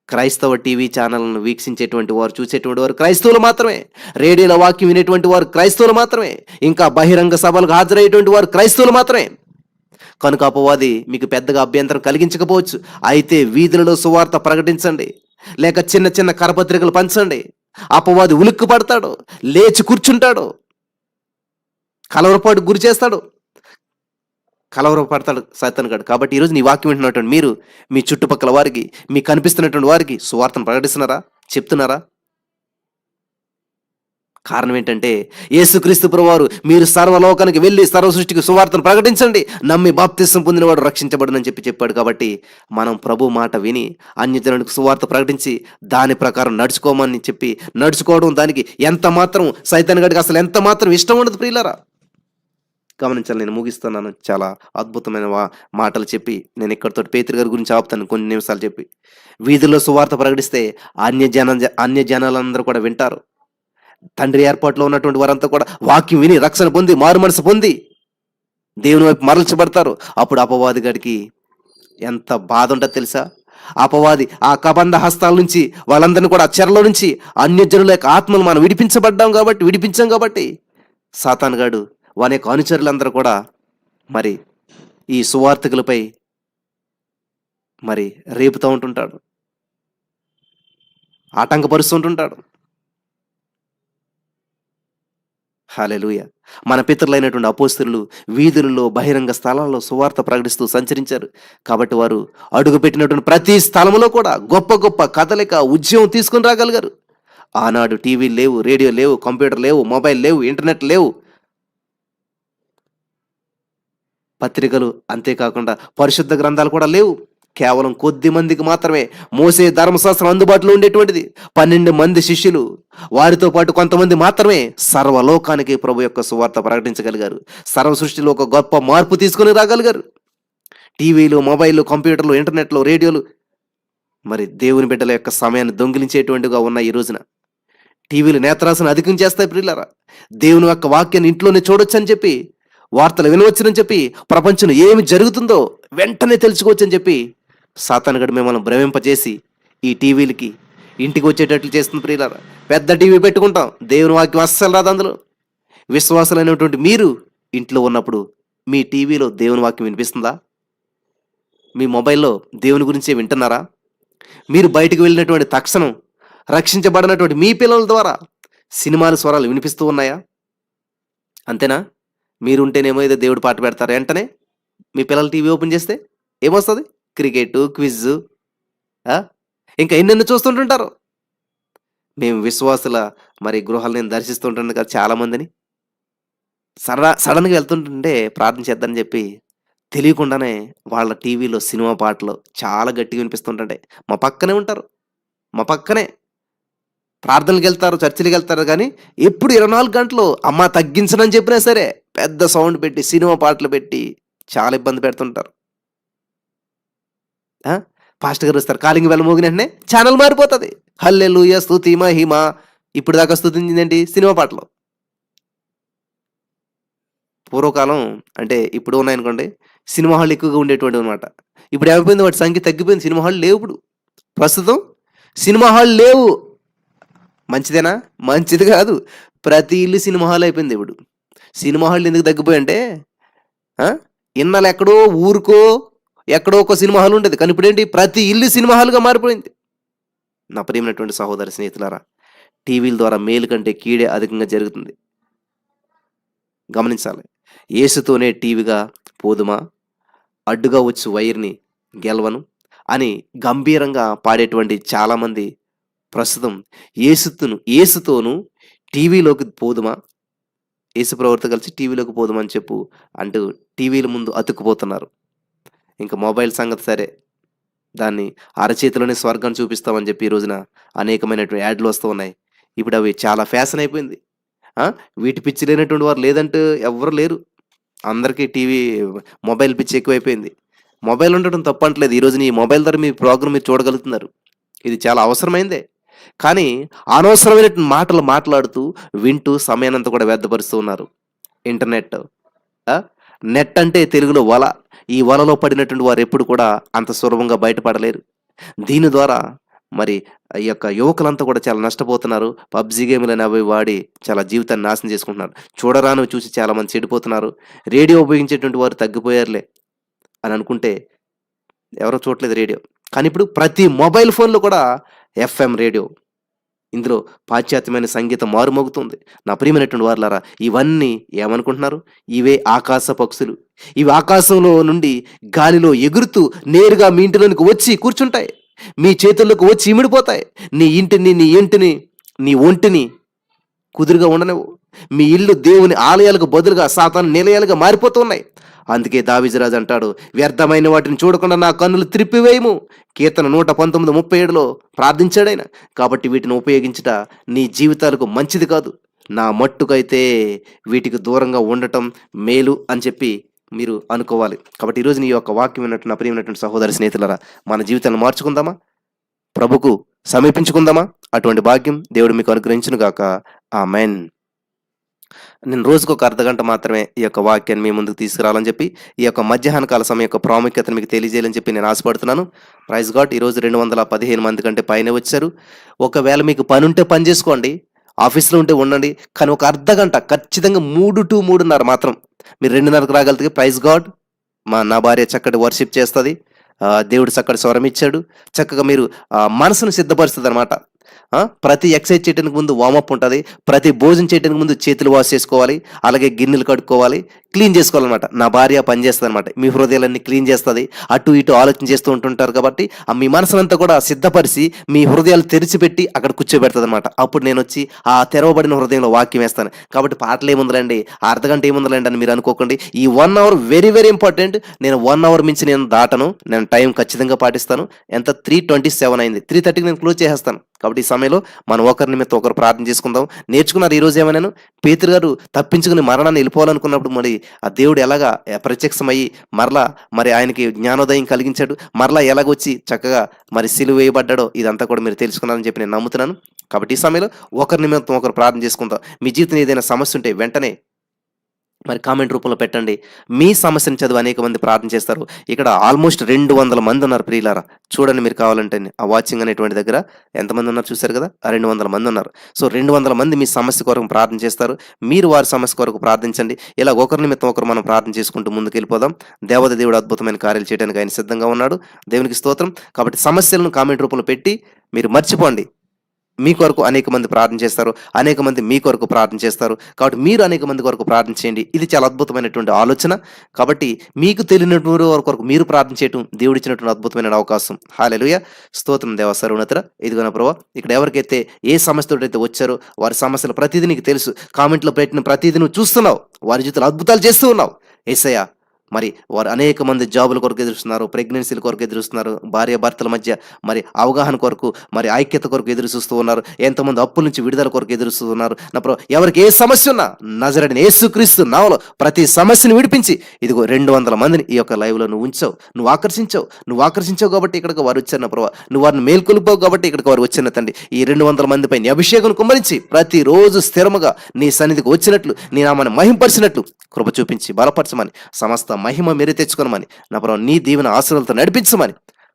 క్రైస్తవ టీవీ ఛానళ్లను వీక్షించేటువంటి వారు, చూసేటువంటి వారు క్రైస్తవులు మాత్రమే, రేడియోలో వాక్యం వినేటువంటి వారు క్రైస్తవులు మాత్రమే, ఇంకా బహిరంగ సభలకు హాజరయ్యేటువంటి వారు క్రైస్తవులు మాత్రమే. కనుక అపవాది మీకు పెద్దగా అభ్యంతరం కలిగించకపోవచ్చు. అయితే వీధులలో సువార్త ప్రకటించండి, లేక చిన్న కరపత్రికలు పంచండి. అపవాది ఉలిక్కు పడతాడు, లేచి కూర్చుంటాడు, కలవరపాటు గురి చేస్తాడు, కలవరపడతాడు సైతాను గాడు. కాబట్టి ఈరోజు నీ వాక్యం వింటున్నటువంటి మీరు మీ చుట్టుపక్కల వారికి, మీకు కనిపిస్తున్నటువంటి వారికి సువార్తను ప్రకటిస్తున్నారా, చెప్తున్నారా? కారణం ఏంటంటే యేసుక్రీస్తు ప్రభువారు మీరు సర్వలోకానికి వెళ్ళి సర్వ సృష్టికి సువార్తను ప్రకటించండి, నమ్మి బాప్తిసం పొందినవాడు రక్షించబడునని చెప్పాడు. కాబట్టి మనం ప్రభు మాట విని అన్యజనులకు సువార్త ప్రకటించి దాని ప్రకారం నడుచుకోమని చెప్పి నడుచుకోవడం, దానికి ఎంత మాత్రం సైతాన్ గడికి అసలు ఎంత మాత్రం ఇష్టం ఉండదు ప్రియులారా. గమనించాలి. నేను ముగిస్తున్నాను. చాలా అద్భుతమైన మాటలు చెప్పి నేను ఇక్కడితో పేతురు గారి గురించి ఆపుతాను కొన్ని నిమిషాలు చెప్పి. వీధుల్లో సువార్త ప్రకటిస్తే అన్య జనాలందరూ కూడా వింటారు. తండ్రి ఏర్పాటులో ఉన్నటువంటి వారంతా కూడా వాక్యం విని రక్షణ పొంది, మారు మనసు పొంది దేవుని వైపు మరల్చబడతారు. అప్పుడు అపవాది గడికి ఎంత బాధ ఉంటుందో తెలుసా? అపవాది ఆ కబంధ హస్తాల నుంచి వాళ్ళందరినీ కూడా ఆ చెరలో నుంచి అన్యజనుల యొక్క ఆత్మలు మనం విడిపించాం కాబట్టి సాతాను గాడు వాని యొక్క అనుచరులందరూ కూడా మరి ఈ సువార్తికులపై మరి రేపుతూ ఉంటుంటాడు, ఆటంకపరుస్తుంటుంటాడు. హల్లెలూయా. మన పితరులైనటువంటి అపోస్తలులు వీధులలో, బహిరంగ స్థలాల్లో సువార్త ప్రకటిస్తూ సంచరించారు. కాబట్టి వారు అడుగుపెట్టినటువంటి ప్రతి స్థలంలో కూడా గొప్ప కదలిక, ఉద్యమం తీసుకుని రాగలిగారు. ఆనాడు టీవీలు లేవు, రేడియో లేవు, కంప్యూటర్ లేవు, మొబైల్ లేవు, ఇంటర్నెట్ లేవు, పత్రికలు, అంతేకాకుండా పరిశుద్ధ గ్రంథాలు కూడా లేవు. కేవలం కొద్ది మందికి మాత్రమే మోసే ధర్మశాస్త్రం అందుబాటులో ఉండేటువంటిది. 12 మంది శిష్యులు, వారితో పాటు కొంతమంది మాత్రమే సర్వలోకానికి ప్రభు యొక్క సువార్త ప్రకటించగలిగారు. సర్వ సృష్టిలో ఒక గొప్ప మార్పు తీసుకొని రాగలిగారు. టీవీలు, మొబైల్, కంప్యూటర్లు, ఇంటర్నెట్లు, రేడియోలు మరి దేవుని బిడ్డల యొక్క సమయాన్ని దొంగిలించేటువంటిగా ఉన్న ఈ రోజున టీవీలు నేత్రాసను అధికం చేస్తాయి ప్రియులారా. దేవుని యొక్క వాక్యాన్ని ఇంట్లోనే చూడొచ్చని చెప్పి, వార్తలు వినవచ్చునని చెప్పి, ప్రపంచంలో ఏమి జరుగుతుందో వెంటనే తెలుసుకోవచ్చని చెప్పి సాతానుగాడు మిమ్మల్ని భ్రమింపజేసి ఈ టీవీలకి ఇంటికి వచ్చేటట్లు చేస్తుంది ప్రియులారా. పెద్ద టీవీ పెట్టుకుంటాం, దేవుని వాక్యం అస్సలు రాదు అందులో. విశ్వాసులైనటువంటి మీరు ఇంట్లో ఉన్నప్పుడు మీ టీవీలో దేవుని వాక్యం వినిపిస్తుందా? మీ మొబైల్లో దేవుని గురించే వింటున్నారా? మీరు బయటకు వెళ్ళినటువంటి తక్షణం రక్షించబడినటువంటి మీ పిల్లల ద్వారా సినిమాల స్వరాలు వినిపిస్తూ ఉన్నాయా? అంతేనా? మీరుంటేనేమో ఏదో దేవుడు పాట పెడతారు, వెంటనే మీ పిల్లలు టీవీ ఓపెన్ చేస్తే ఏమొస్తుంది? క్రికెట్, క్విజ్, ఇంకా ఎన్నెన్నో చూస్తుంటుంటారు. మేము విశ్వాసుల మరి గృహాలు నేను దర్శిస్తుంటాను కదా చాలామందిని. సడన్గా వెళ్తుంటుంటే ప్రార్థన చేద్దామని చెప్పి తెలియకుండానే వాళ్ళ టీవీలో సినిమా పాటలు చాలా గట్టిగా వినిపిస్తుంటాయి. మా పక్కనే ఉంటారు, మా పక్కనే ప్రార్థనలకు వెళ్తారు, చర్చిలకు వెళ్తారు, కానీ ఎప్పుడు 24 గంటలు అమ్మ తగ్గించనని చెప్పినా సరే పెద్ద సౌండ్ పెట్టి సినిమా పాటలు పెట్టి చాలా ఇబ్బంది పెడుతుంటారు. పాస్టర్ గారు వస్తారు, కాలింగ్ బెల్ మోగిన వెంటనే ఛానల్ మారిపోతుంది. హల్లెలూయా, స్తుతి, మహిమ. ఇప్పుడు దాకా స్తుతించిందేంటి? సినిమా పాటలు. పూర్వకాలం అంటే ఇప్పుడు ఉన్నాయనుకోండి, సినిమా హాల్ ఎక్కువగా ఉండేటువంటి అనమాట. ఇప్పుడు ఏమైపోయింది, వాటి సంఖ్య తగ్గిపోయింది. సినిమా హాల్ లేవు ఇప్పుడు. ప్రస్తుతం సినిమా హాల్ లేవు. మంచిదేనా? మంచిది కాదు. ప్రతి ఇల్లు సినిమా హాల్ అయిపోయింది ఇప్పుడు. సినిమా హాల్ ఎందుకు తగ్గిపోయి అంటే, ఇన్నాళ్ళు ఎక్కడో ఊరికో ఎక్కడో ఒక సినిమా హాల్ ఉండేది, కానీ ఇప్పుడు ఏంటి, ప్రతి ఇల్లు సినిమా హాల్గా మారిపోయింది. నా ప్రియమైనటువంటి సహోదర స్నేహితులారా, టీవీల ద్వారా మేలు కంటే కీడే అధికంగా జరుగుతుంది. గమనించాలి. యేసుతోనే టీవీగా పోదుమా, అడ్డుగా వచ్చు వైర్ని గెలవను అని గంభీరంగా పాడేటువంటి చాలామంది ప్రస్తుతం యేసుతోను టీవీలోకి పోదుమా, యేసు ప్రవర్త కలిసి టీవీలోకి పోదుమని అంటూ టీవీల ముందు అతుక్కుపోతున్నారు. ఇంకా మొబైల్ సంగతి సరే, దాన్ని అరచేతిలోనే స్వర్గం చూపిస్తామని చెప్పి ఈ రోజున అనేకమైనటువంటి యాడ్లు వస్తూ ఉన్నాయి. ఇప్పుడు అవి చాలా ఫ్యాషన్ అయిపోయింది. వీటి పిచ్చి లేనటువంటి వారు లేదంటే ఎవ్వరు లేరు. అందరికీ మొబైల్ పిచ్చి ఎక్కువైపోయింది. మొబైల్ ఉండటం తప్పు అంటలేదు. ఈ రోజున ఈ మొబైల్ ద్వారా మీ ప్రోగ్రామ్ మీరు చూడగలుగుతున్నారు. ఇది చాలా అవసరమైందే. కానీ అనవసరమైన మాటలు మాట్లాడుతూ వింటూ సమయానంతా కూడా వ్యర్థపరుస్తూ ఉన్నారు. ఇంటర్నెట్, నెట్ అంటే తెలుగులో వల. ఈ వలలో పడినటువంటి వారు ఎప్పుడు కూడా అంత సులభంగా బయటపడలేరు. దీని ద్వారా మరి ఈ యొక్క యువకులంతా కూడా చాలా నష్టపోతున్నారు. పబ్జీ గేమ్లని అవి వాడి చాలా జీవితాన్ని నాశనం చేసుకుంటున్నారు. చూడరానివి చూసి చాలామంది చెడిపోతున్నారు. రేడియో ఉపయోగించేటువంటి వారు తగ్గిపోయారులే అని అనుకుంటే ఎవరో చూడలేదు రేడియో. కానీ ఇప్పుడు ప్రతి మొబైల్ ఫోన్లో కూడా FM రేడియో. ఇందులో పాశ్చాత్యమైన సంగీతం మారుమోగుతుంది. నా ప్రియమైనటువంటి వారులారా, ఇవన్నీ ఏమనుకుంటున్నారు? ఇవే ఆకాశ పక్షులు. ఇవి ఆకాశంలో నుండి గాలిలో ఎగురుతూ నేరుగా మీ ఇంటిలోనికి వచ్చి కూర్చుంటాయి. మీ చేతుల్లోకి వచ్చి ఇమిడిపోతాయి. నీ ఒంటిని కుదురుగా ఉండనివ్వు. మీ ఇల్లు దేవుని ఆలయాలకు బదులుగా సాతాను నిలయాలుగా మారిపోతూ ఉన్నాయి. అందుకే దావీదురాజు అంటాడు, వ్యర్థమైన వాటిని చూడకుండా నా కన్నులు త్రిప్పివేయము. కీర్తన 119:37లో ప్రార్థించాడైన. కాబట్టి వీటిని ఉపయోగించుట నీ జీవితాలకు మంచిది కాదు. నా మట్టుకైతే వీటికి దూరంగా ఉండటం మేలు అని చెప్పి మీరు అనుకోవాలి. కాబట్టి ఈరోజు నీ యొక్క వాక్యం విన్నట్టు నా ప్రియమైనటువంటి సహోదరి స్నేహితులారా, మన జీవితాన్ని మార్చుకుందామా, ప్రభుకు సమీపించుకుందామా? అటువంటి భాగ్యం దేవుడు మీకు అనుగ్రహించును గాక. ఆమెన్. నేను రోజుకు ఒక అర్ధగంట మాత్రమే ఈ యొక్క వాక్యాన్ని మీ ముందుకు తీసుకురావాలని చెప్పి, ఈ యొక్క మధ్యాహ్న కాల సమయం యొక్క ప్రాముఖ్యతను మీకు తెలియజేయాలని చెప్పి నేను ఆశపడుతున్నాను. Praise God. ఈరోజు 215 మంది కంటే పైన వచ్చారు. ఒకవేళ మీకు పని ఉంటే పని చేసుకోండి, ఆఫీస్లో ఉంటే ఉండండి, కానీ ఒక అర్ధగంట ఖచ్చితంగా 3 to 3:30 మాత్రం మీరు 2:30కు రాగలిగితే ప్రైజ్ గాడ్. నా భార్య చక్కటి వర్షిప్ చేస్తుంది. దేవుడు చక్కటి స్వరం ఇచ్చాడు. చక్కగా మీరు మనసును సిద్ధపరుస్తుంది అనమాట. ప్రతి ఎక్సర్సైజ్ చేయడానికి ముందు వార్మప్ ఉంటుంది. ప్రతి భోజనం చేయడానికి ముందు చేతులు వాష్ చేసుకోవాలి, అలాగే గిన్నెలు కడుక్కోవాలి, క్లీన్ చేసుకోవాలన్నమాట. నా భార్య పని చేస్తుంది అనమాట. మీ హృదయాలన్నీ క్లీన్ చేస్తుంది. అటు ఇటు ఆలోచన చేస్తూ ఉంటుంటారు కాబట్టి మీ మనసునంతా కూడా సిద్ధపరిచి మీ హృదయాలు తెరిచిపెట్టి అక్కడ కూర్చోబెడుతుంది అనమాట. అప్పుడు నేను వచ్చి ఆ తెరవబడిన హృదయంలో వాక్యం వేస్తాను. కాబట్టి పాటలు ఏముందండి, అర్ధగంట ఏముందండి అని మీరు అనుకోకండి. ఈ 1 hour వెరీ వెరీ ఇంపార్టెంట్. నేను 1 hour మించి నేను దాటను. నేను టైం ఖచ్చితంగా పాటిస్తాను. ఎంత 3:27 అయింది, 3:30కి నేను క్లోజ్ చేసేస్తాను. కాబట్టి ఈ సమయంలో మనం ఒకరి నిమిత్తం ఒకరు ప్రార్థన చేసుకుందాం. నేర్చుకున్నారు ఈరోజు ఏమైనాను, పేతురు గారు తప్పించుకుని మరణాన్ని వెళ్ళిపోవాలనుకున్నప్పుడు మరి ఆ దేవుడు ఎలాగా ప్రత్యక్షమయ్యి మరలా మరి ఆయనకి జ్ఞానోదయం కలిగించాడు, మరలా ఎలాగొచ్చి చక్కగా మరి సిలువ వేయబడ్డాడో ఇదంతా కూడా మీరు తెలుసుకున్నారని చెప్పి నేను నమ్ముతున్నాను. కాబట్టి ఈ సమయంలో ఒకరి నిమిత్తం ఒకరు ప్రార్థన చేసుకుందాం. మీ జీవితంలో ఏదైనా సమస్య ఉంటే వెంటనే మరి కామెంట్ రూపంలో పెట్టండి. మీ సమస్యను చదివి అనేక మంది ప్రార్థన చేస్తారు. ఇక్కడ ఆల్మోస్ట్ 200 మంది ఉన్నారు ప్రియులారా. చూడండి మీరు కావాలంటే ఆ వాచింగ్ అనేటువంటి దగ్గర ఎంతమంది ఉన్నారు చూసారు కదా! 200 మంది ఉన్నారు. సో 200 మంది మీ సమస్య కొరకు ప్రార్థన చేస్తారు. మీరు వారి సమస్య కొరకు ప్రార్థించండి. ఇలా ఒకరి నిమిత్తం ఒకరు మనం ప్రార్థన చేసుకుంటూ ముందుకెళ్ళిపోదాం. దేవాది దేవుడు అద్భుతమైన కార్యాలు చేయడానికి ఆయన సిద్ధంగా ఉన్నాడు. దేవునికి స్తోత్రం. కాబట్టి సమస్యలను కామెంట్ రూపంలో పెట్టి మీరు మర్చిపోండి. మీ కొరకు అనేక మంది ప్రార్థన చేస్తారు. అనేక మంది మీ కొరకు ప్రార్థన చేస్తారు. కాబట్టి మీరు అనేక మంది కొరకు ప్రార్థన చేయండి. ఇది చాలా అద్భుతమైనటువంటి ఆలోచన. కాబట్టి మీకు తెలియనటువంటి వారి కొరకు మీరు ప్రార్థన చేయటం దేవుడిచ్చినటువంటి అద్భుతమైన అవకాశం. హల్లెలూయా! స్తోత్రం దేవా సర్వోన్నతుడా. ఇదిగో నా ప్రభువా, ఇక్కడ ఎవరికైతే ఏ సమస్యతోటైతే వచ్చారో వారి సమస్యలు ప్రతీదీ నీకు తెలుసు. కామెంట్‌లో పెట్టిన ప్రతీదీ నువ్వు చూస్తున్నావు. వారి జీవితంలో అద్భుతాలు చేస్తూ ఉన్నావు. యేసయ్యా, మరి వారు అనేక మంది జాబుల కొరకు ఎదురుస్తున్నారు, ప్రెగ్నెన్సీల కొరకు ఎదురుస్తున్నారు, భార్యాభర్తల మధ్య మరి అవగాహన కొరకు, మరి ఐక్యత కొరకు ఎదురు చూస్తూ ఉన్నారు. ఎంతోమంది అప్పుల నుంచి విడుదల కొరకు ఎదురు చూస్తూ ఉన్నారు. నా ప్రభు, ఎవరికి ఏ సమస్య ఉన్నా నజరేయుడైన యేసుక్రీస్తు నామములో ప్రతి సమస్యను విడిపించి ఇదిగో 200 మందిని ఈ యొక్క లైవ్‌లో నువ్వు ఉంచావు. నువ్వు ఆకర్షించావు కాబట్టి ఇక్కడికి వారు వచ్చారు నా ప్రభు. నువ్వు వారిని మేల్కొల్పావు కాబట్టి ఇక్కడికి వారు వచ్చారు నా తండ్రి. ఈ 200 మందిపై నీ అభిషేకం కుమ్మరించి ప్రతిరోజు స్థిరముగా నీ సన్నిధికి వచ్చినట్లు, నీ నామాన్ని మహింపరిచినట్లు కృప చూపించి బలపరచమని, సమస్త మహిమ మీరే తెచ్చుకోనమని, నా ప్రభు నీ దీవెన ఆశీర్వాదాలతో నడిపించమని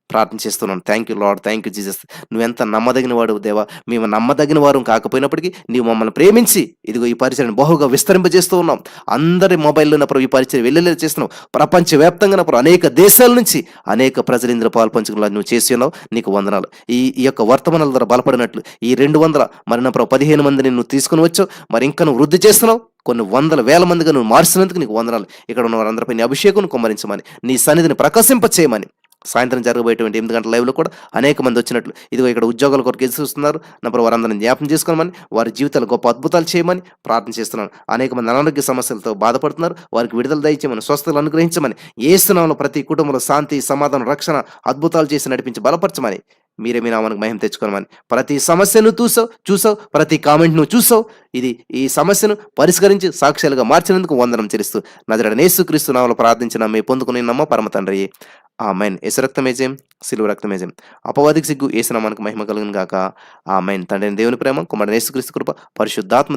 ప్రార్థన చేస్తున్నాను. Thank you lord, thank you Jesus. నువ్వెంత నమ్మదగిన వాడు దేవా. మేము నమ్మదగిన వారు కాకపోయినప్పటికీ నీవు మమ్మల్ని ప్రేమించి ఇదిగో ఈ పరిచయను బహుగా విస్తరింపజేస్తూ ఉన్నాం. అందరి మొబైల్లో నా ప్రభు ఈ పరిచయం వెళ్ళేలా చేస్తున్నావు. ప్రపంచవ్యాప్తంగా నా ప్రభు అనేక దేశాల నుంచి అనేక ప్రజలు ఇందులో పాల్పంచుకునేలా నువ్వు చేసి ఉన్నావు. నీకు వందనాలు. ఈ యొక్క వర్తమానాల ద్వారా బలపడినట్లు ఈ 200 మరి నా ప్రభు 15 మందిని నువ్వు తీసుకుని వచ్చావు. మరి ఇంకా నువ్వు వృద్ధి చేస్తున్నావు. కొన్ని వందల వేల మందిగా నువ్వు మార్చినందుకు నీకు వందనాలు. ఇక్కడ ఉన్న వారందరిపై నీ అభిషేకం కుమ్మరించమని, నీ సన్నిధిని ప్రకాశింప చేయమని, సాయంత్రం జరగబోయేటువంటి 8 గంటల లైవ్లో కూడా అనేక మంది వచ్చినట్లు ఇదిగో ఇక్కడ ఉద్యోగాల కొరకు ఎదురు చూస్తున్నారు. నా ప్రభు వారందరిని జ్ఞాపకం చేసుకోమని, వారి జీవితాలు గొప్ప అద్భుతాలు చేయమని ప్రార్థన చేస్తున్నాను. అనేక మంది అనారోగ్య సమస్యలతో బాధపడుతున్నారు. వారికి విడుదల దయచేయమని, స్వస్థతలు అనుగ్రహించమని, యేసు నామములో ప్రతి కుటుంబంలో శాంతి, సమాధానం, రక్షణ, అద్భుతాలు చేసి నడిపించి బలపరచమని, మీరే మీ నామానికి మహిమ తెచ్చుకోమని, ప్రతి సమస్యను చూసావు, ప్రతి కామెంట్ నువ్వు చూసావు. ఈ సమస్యను పరిష్కరించి సాక్ష్యాలుగా మార్చినందుకు వందనం చెల్లిస్తూ నజరేయుడైన యేసుక్రీస్తు నామములో ప్రార్థించిన మేము పొందుకుని నమ్మ పరమ తండ్రి. ఆమేన్. యేసు రక్తమే జయం, సిలువ రక్తమే జయం. అపవాదికి సిగ్గు, యేసు నామానికి మహిమ కలుగును గాక. ఆమేన్. తండ్రి అయిన దేవుని ప్రేమ, కుమారుడైన యేసుక్రీస్తు కృప, పరిశుద్ధాత్మ